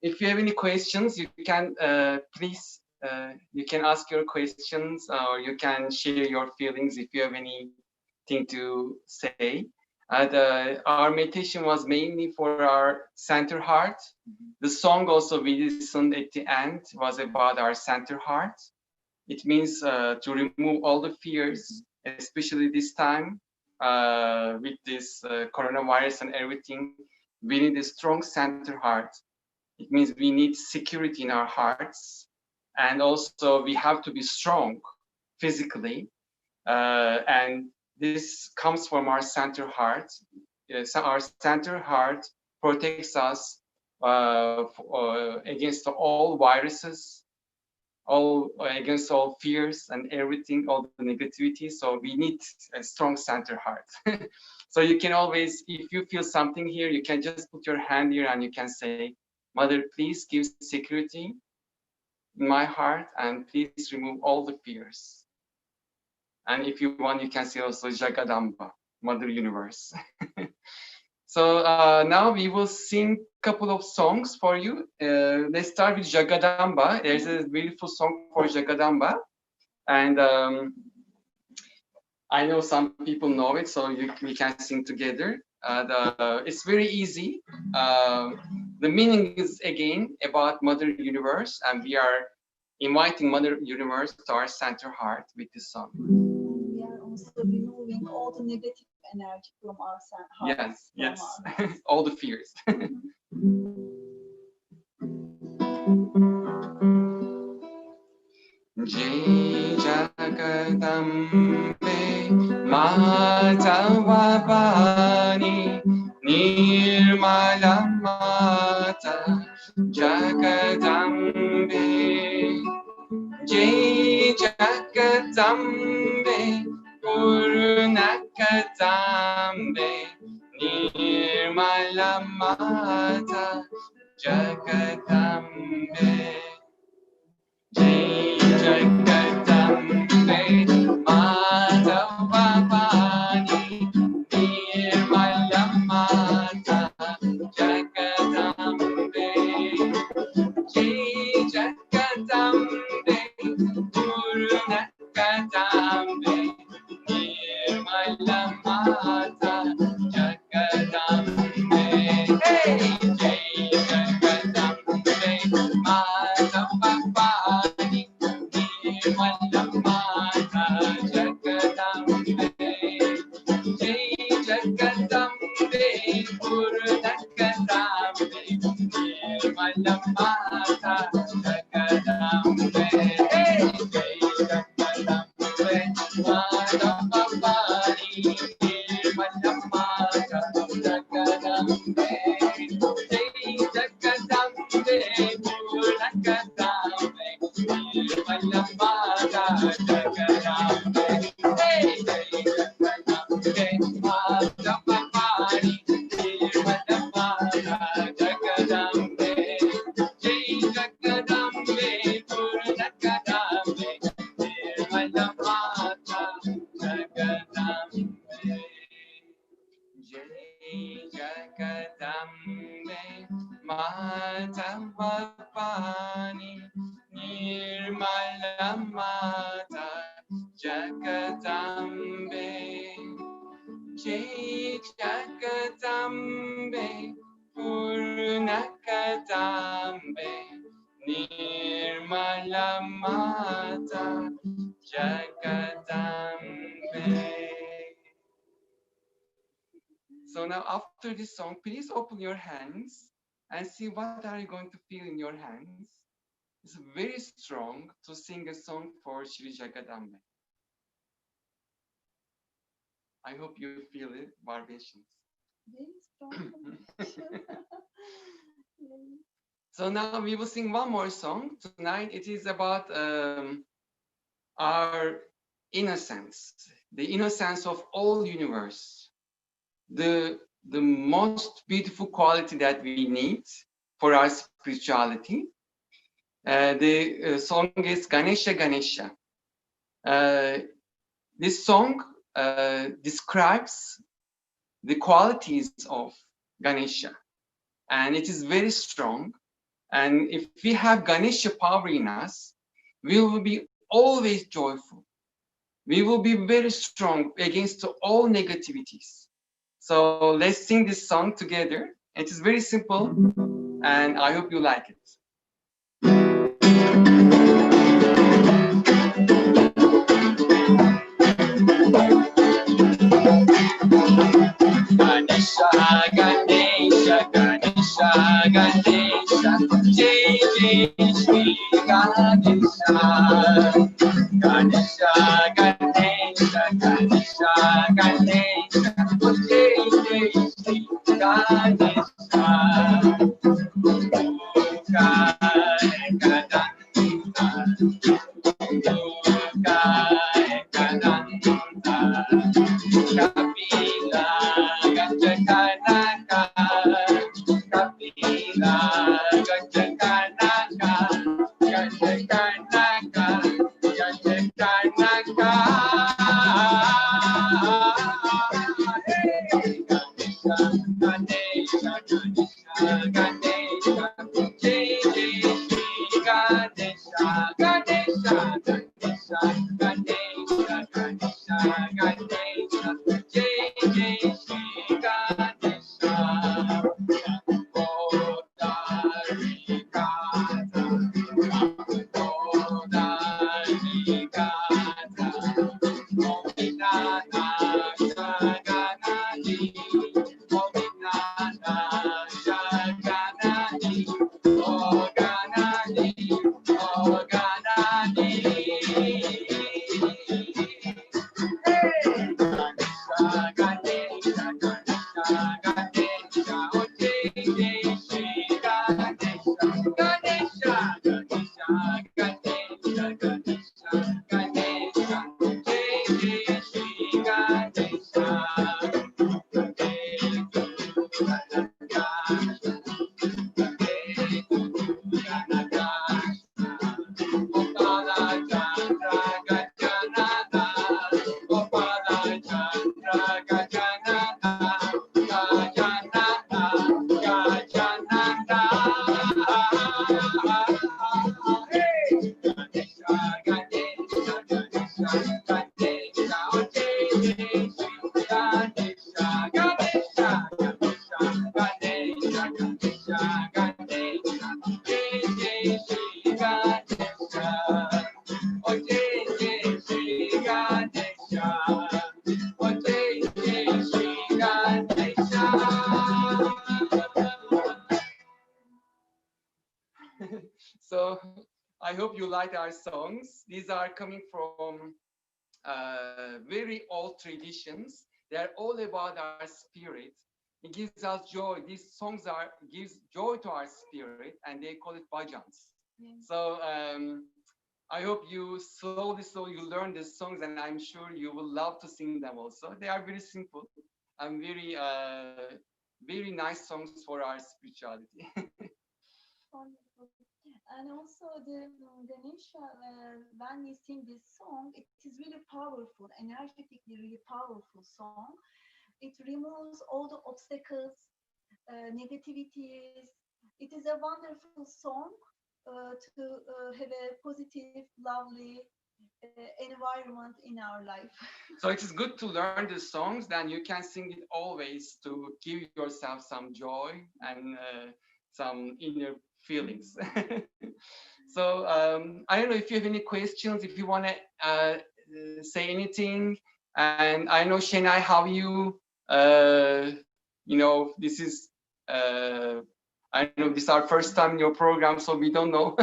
if you have any questions, you can please you can ask your questions, or you can share your feelings if you have anything to say. Our meditation was mainly for our center heart. The song also we listened at the end was about our center heart. It means to remove all the fears, especially this time with this coronavirus and everything. We need a strong center heart. It means we need security in our hearts, and also we have to be strong physically. And this comes from our center heart. So our center heart protects us against all viruses, all against all fears and everything, all the negativity. So we need a strong center heart. So you can always, if you feel something here, you can just put your hand here and you can say, Mother, please give security in my heart and please remove all the fears. And if you want, you can say also Jagadamba, Mother Universe. So now we will sing a couple of songs for you. Let's start with Jagadamba. There's a beautiful song for Jagadamba. And I know some people know it, so we can sing together. It's very easy. The meaning is again about Mother Universe, and we are inviting Mother Universe to our center heart with this song. We are also removing all the negative energy from our heart. Yes, yes, all the fears. Jai Jagadambe Matavapani Nirmala Mata Jagadambe Jai Jagadambe Purnakatambe Nirmala Mata Jagadambe Jai Jagadambe Madhavavani Nirmala Mata Jagadambe Jai Jagadambe Purnakatambe Nirmala Mata Jagadambe Hey! Jai Jagadambe Madhavavani Nirmala Mata Jagadambe Jai Jagadambe Purnakatambe Nirmala Mata Jagadambe Hey! Jai Jagadambe Madhavavani Nirmala Mata Jagadambe Jai Jagadambe Purnakatambe Nirmala Mata Jagadambe Hey! Jai Jagadambe Madhavavani Nirmala Mata Jagadambe Jai Jagadambe Purnakatambe Nirmala Mata Jagadambe Jai Jagadambe Madhavavani Nirmala Mata Jagadambe Jai Jagadambe Purnakatambe Nirmala Mata Jagadambe. So now after this song, please open your hands and see what are you going to feel in your hands. It's very strong to sing a song for Shri Jagadambe. I hope you feel it, vibrations. Very strong. So now we will sing one more song. Tonight it is about our innocence, the innocence of all universe. The the most beautiful quality that we need for our spirituality. The song is Ganesha Ganesha. This song describes the qualities of Ganesha, and it is very strong. And if we have Ganesha power in us, we will be always joyful. We will be very strong against all negativities. So let's sing this song together. It is very simple, and I hope you like it. Ganesha, Ganesha, Ganesha, Ganesha, Jai Jai Shri Ganesha. Ganesha, Ganesha, Ganesha, Ganesha, Jai Jai Shri Ganesha. Lokaya Kadanta, Lokaya Kadanta, Kapila Gajakanaka, Kapila Gajakanaka, Gajakanaka, Gajakanaka. Ganesha, Ganesha, Ganesha, Jai Jai Shri Ganesha, Ganesha, Ganesha, Ganesha, Ganesha, Ganesha, Jai Jai Shri Ganesha. Bodharikata, Bodharikata, Mominana Jaganati, Mominana Jaganati, Oganati, Oganati. Ganesha, Ganesha, Ganesha, Ganesha, oh Jai Jai Shri Ganesha, Ganesha, Ganesha, Ganesha, Ganesha, Ganesha, Jai Jai Shri Ganesha. So I hope you like our songs. These are coming from very old traditions. They are all about our spirit. It gives us joy. These songs are gives joy to our spirit, and they call it bhajans. Yeah. So I hope you slowly you learn these songs, and I'm sure you will love to sing them also. They are very simple and very nice songs for our spirituality. Wonderful. And also the Ganesha, when we sing this song, it is really powerful, energetically really powerful song. It removes all the obstacles, negativities. It is a wonderful song to have a positive, lovely environment in our life. So it is good to learn the songs, then you can sing it always to give yourself some joy and some inner feelings. So I don't know if you have any questions, if you want to say anything. And I know, Shenai, how you, this is, I know this is our first time in your program, so we don't know.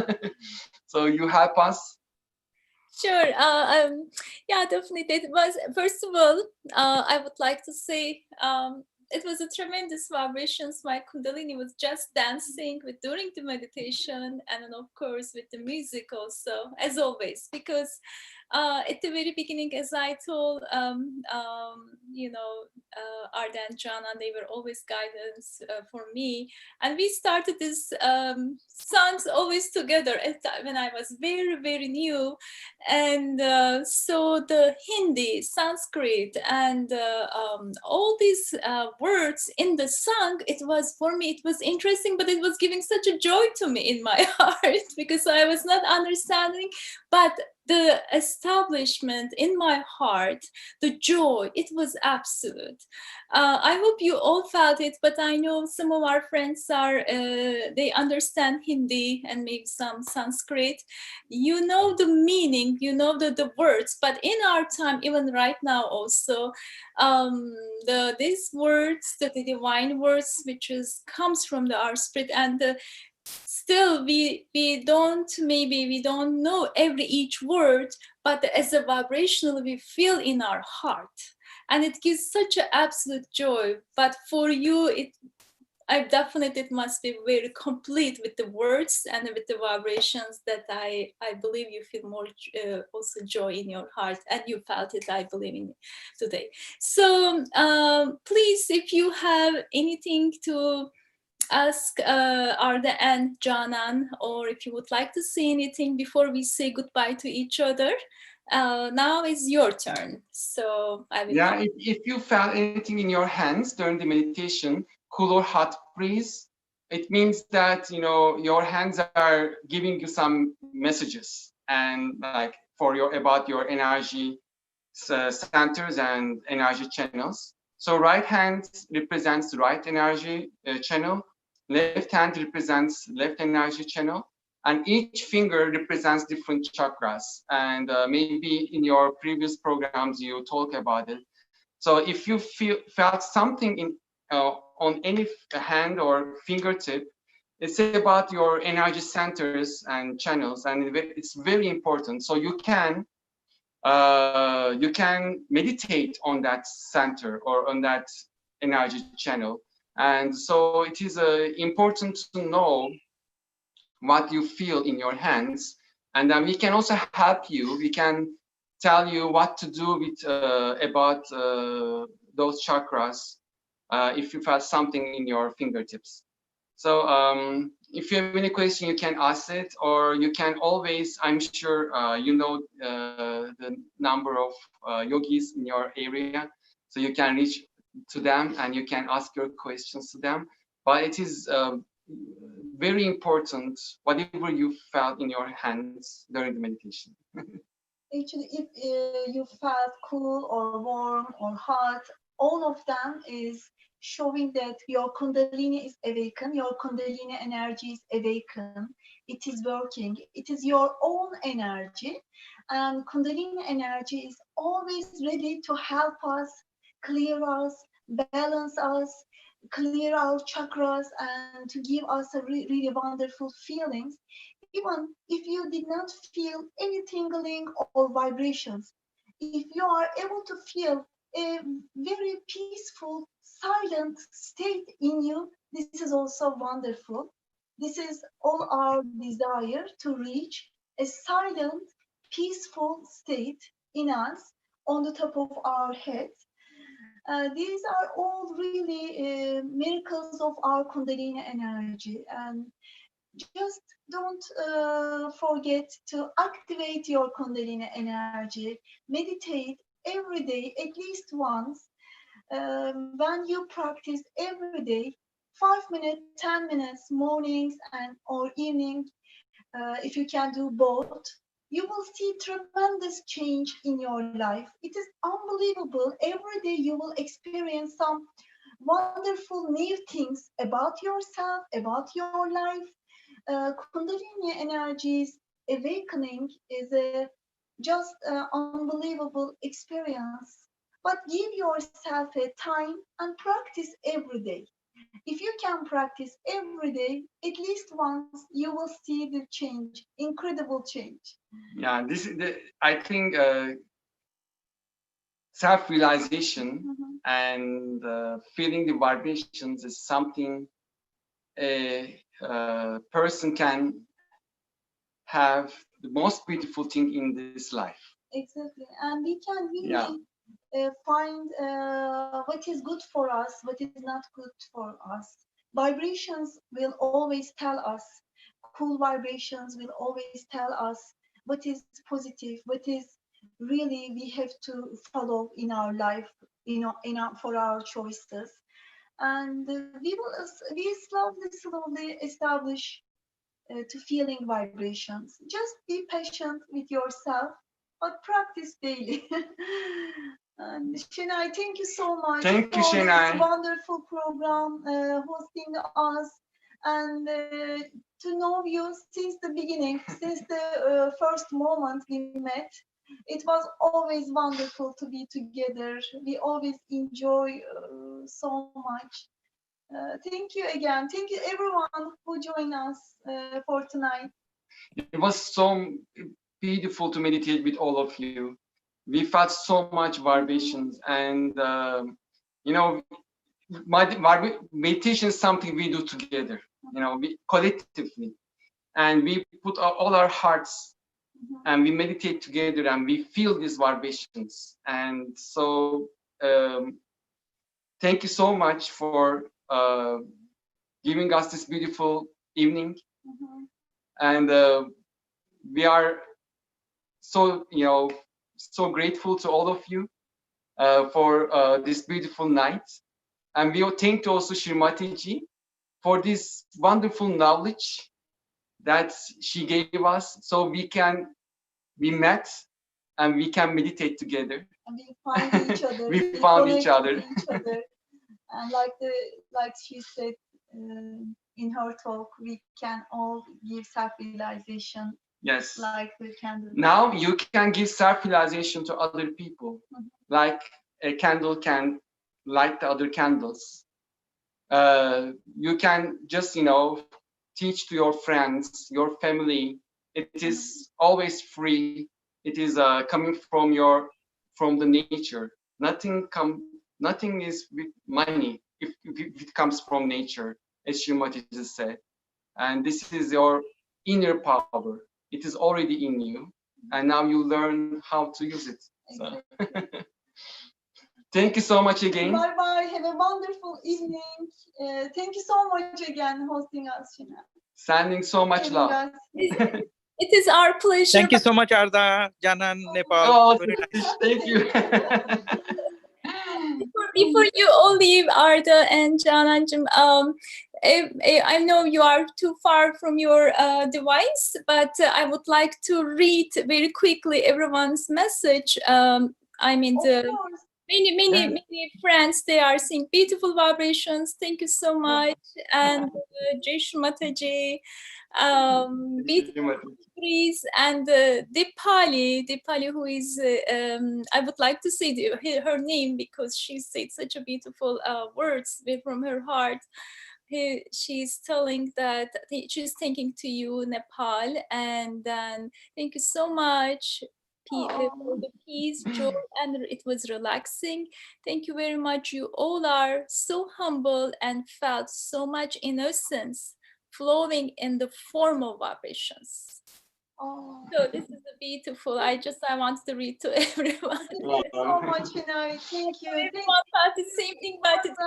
So you help us. Sure. Yeah, definitely. It was, first of all, I would like to say it was a tremendous vibrations. My Kundalini was just dancing with during the meditation, and then of course with the music also, as always, because At the very beginning, as I told, Arda and Canan, they were always guidance for me. And we started this songs always together when I was very, very new. And so the Hindi, Sanskrit, and all these words in the song, it was, for me, it was interesting, but it was giving such a joy to me in my heart, because I was not understanding, but the establishment in my heart, the joy, it was absolute. I hope you all felt it, but I know some of our friends are, they understand Hindi and maybe some Sanskrit. You know the meaning, you know the words, but in our time, even right now also, these words, the divine words, which comes from our spirit, and still we don't know each word, but as a vibrational we feel in our heart, and it gives such an absolute joy. But for you, it must be very complete with the words and with the vibrations, that I believe you feel more also joy in your heart, and you felt it, I believe, in today. So please, if you have anything to ask Arda and Canan, or if you would like to say anything before we say goodbye to each other, now is your turn. So I will. Yeah, if you felt anything in your hands during the meditation, cool or hot breeze, it means that, you know, your hands are giving you some messages, and like about your energy centers and energy channels. So right hand represents the right energy channel, left hand represents left energy channel, and each finger represents different chakras. And maybe in your previous programs you talk about it. So if you felt something on any hand or fingertip, it's about your energy centers and channels, and it's very important. So you can meditate on that center or on that energy channel. And so it is important to know what you feel in your hands, and then we can also help you. We can tell you what to do with about those chakras if you felt something in your fingertips. So if you have any question, you can ask it, or you can always, I'm sure you know the number of yogis in your area, so you can reach to them and you can ask your questions to them. But it is very important, whatever you felt in your hands during the meditation. Actually, if you felt cool or warm or hot, all of them is showing that your Kundalini is awakened, your Kundalini energy is awakened, it is working, it is your own energy, and Kundalini energy is always ready to help us, clear us, balance us, clear our chakras, and to give us a really wonderful feelings. Even if you did not feel any tingling or vibrations, if you are able to feel a very peaceful, silent state in you, this is also wonderful. This is all our desire, to reach a silent, peaceful state in us on the top of our heads. These are all really miracles of our Kundalini energy. And just don't forget to activate your Kundalini energy. Meditate every day, at least once. When you practice every day, 5 minutes, 10 minutes, mornings and or evening, if you can do both, you will see tremendous change in your life. It is unbelievable. Every day you will experience some wonderful new things about yourself, about your life. Kundalini energies awakening is a just unbelievable experience. But give yourself a time and practice every day. If you can practice every day, at least once, you will see the change, incredible change. Yeah, this is I think self-realization and feeling the vibrations is something a person can have the most beautiful thing in this life. Exactly, and we can really Yeah. find what is good for us, what is not good for us. Vibrations will always tell us, cool vibrations will always tell us what is positive, what is really we have to follow in our life, for our choices. And we slowly establish to feeling vibrations. Just be patient with yourself, but practice daily. And Şenay, thank you so much Thank you, for this Şenay. wonderful program, hosting us, and to know you since the beginning, since the first moment we met. It was always wonderful to be together. We always enjoy so much. Thank you again. Thank you everyone who joined us for tonight. It was so beautiful to meditate with all of you. We felt so much vibrations, and you know, meditation is something we do together. You know, we collectively, and we put all our hearts, and we meditate together, and we feel these vibrations. And so, thank you so much for giving us this beautiful evening. And we are so, so grateful to all of you for this beautiful night. And we thank also Shrimati ji for this wonderful knowledge that she gave us, so we met and we can meditate together. And we find each other. We found each connect other. with each other. And like she said in her talk, we can all give self-realization. Yes. Like the candle. Now you can give self-realization to other people, like a candle can light the other candles. You can just, teach to your friends, your family. It is always free. It is coming from the nature. Nothing is with money if it comes from nature, as Shrimati just said. And this is your inner power. It is already in you, and now you learn how to use it. So. Thank you so much again. Bye bye. Have a wonderful evening. Thank you so much again hosting us, Şenay. Sending so much love. It is our pleasure. Thank you so much, Arda, Canan, Nepal. Oh, Very nice. thank you. Before you all leave, Arda and Canancığım, I know you are too far from your device, but I would like to read very quickly everyone's message. Many friends, they are seeing beautiful vibrations. Thank you so much. And Jay Shumataji, Beatrice, and Dipali, who is, I would like to say her name because she said such a beautiful words from her heart. She's telling that she's thanking to you, Nepal, and then thank you so much for the peace, joy, and it was relaxing. Thank you very much. You all are so humble and felt so much innocence flowing in the form of vibrations. So this is beautiful. I wanted to read to everyone. Thank you so much, Şenay. Thank you. Everyone felt the same thing, but it's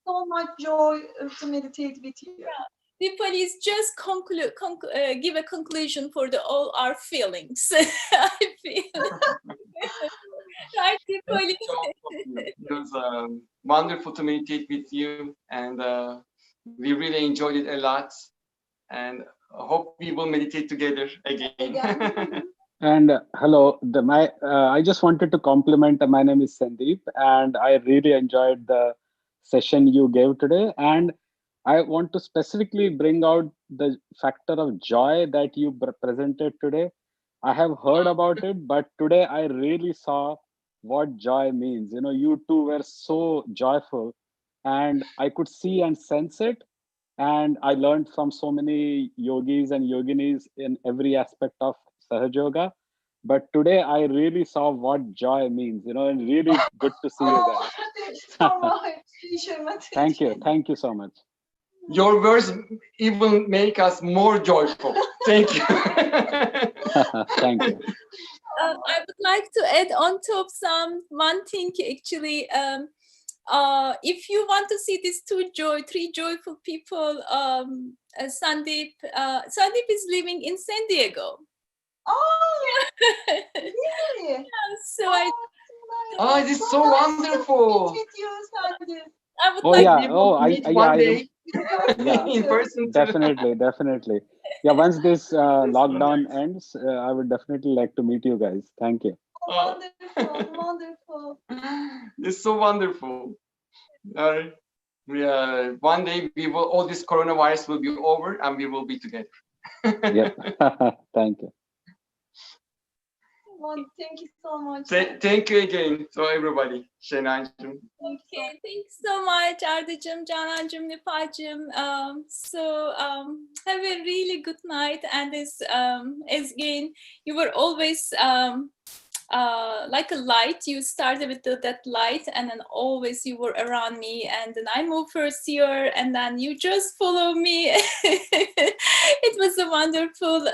so much joy to meditate with you. Yeah. Please just give a conclusion for all our feelings. I feel right, Dipali. It was wonderful to meditate with you, and we really enjoyed it a lot. And I hope we will meditate together again. And hello, I just wanted to compliment. My name is Sandeep, and I really enjoyed the session you gave today. And I want to specifically bring out the factor of joy that you presented today. I have heard about it, but today I really saw what joy means. You two were so joyful, and I could see and sense it. And I learned from so many yogis and yoginis in every aspect of Sahaja Yoga. But today I really saw what joy means, and really good to see you guys. Thank you. Thank you so much. Your words even make us more joyful. Thank you. Thank you. I would like to add on top one thing actually. If you want to see these three joyful people, Sandeep is living in San Diego. Oh, really? So I Oh, it is so wonderful. Meet you, Sandy. I would Oh like yeah. We will Oh, meet one day yeah. in person too. Definitely. Yeah. Once this So lockdown nice. ends, I would definitely like to meet you guys. Thank you. Oh. Wonderful. It's so wonderful. One day we will, all this coronavirus will be over and we will be together. Yep. Thank you. Thank you so much. Thank you again to everybody. Şenaycığım. Okay, thanks so much, Ardacığım, Canancığım, Nipacığım. Have a really good night. And as again, you were always like a light. You started with that light, and then always you were around me. And then I moved first year, and then you just follow me. It was a wonderful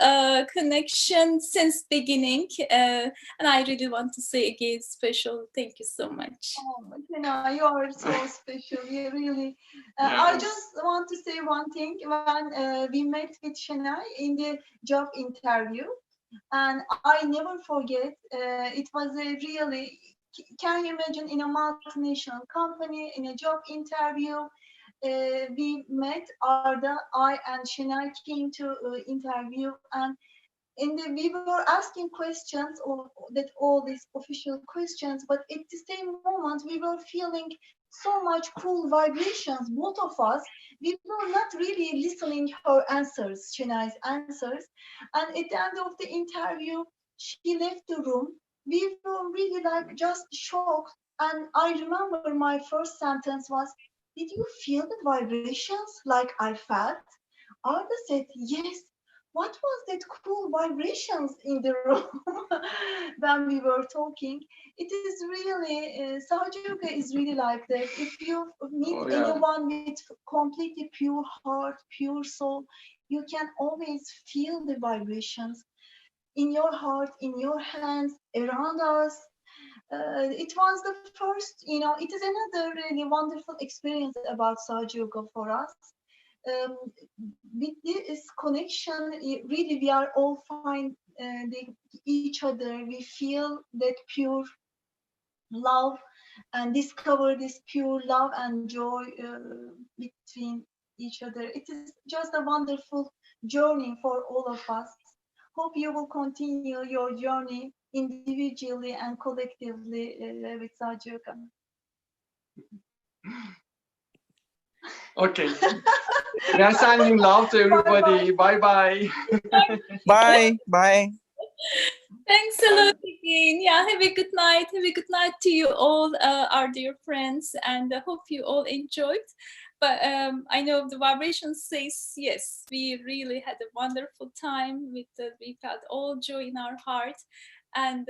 connection since beginning. And I really want to say again, special thank you so much. Oh, Canan, you are so special. You really. Yes. I just want to say one thing. When we met with Şenay in the job interview, and I never forget. It was a really. Can you imagine in a multinational company in a job interview? We met. Arda, I, and Şenay came to interview, and we were asking questions or that all these official questions, but at the same moment we were feeling so much cool vibrations, both of us. We were not really listening her answers, Şenay's answers. And at the end of the interview, she left the room. We were really like just shocked. And I remember my first sentence was, "Did you feel the vibrations like I felt?" Arda said, "Yes." What was that cool vibrations in the room when we were talking? It is really, Sahaja is really like that. If you meet anyone with completely pure heart, pure soul, you can always feel the vibrations in your heart, in your hands, around us. It was the first, it is another really wonderful experience about Sahaja Yoga for us. With this connection, really we are all find each other. We feel that pure love and discover this pure love and joy between each other. It is just a wonderful journey for all of us. Hope you will continue your journey individually and collectively with Sahaja Yoga. Okay. We are sending love to everybody. Bye-bye. Bye. Thanks a lot again. Yeah, have a good night. Have a good night to you all, our dear friends, and I hope you all enjoyed. But I know the vibration says yes, we really had a wonderful time. We felt all joy in our heart, and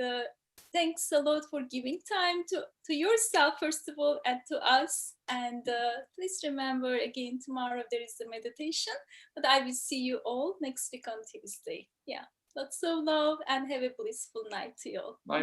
thanks a lot for giving time to yourself first of all, and to us. And please remember again, tomorrow there is the meditation, but I will see you all next week on Tuesday. Yeah. Lots of love and have a blissful night to you all. Bye.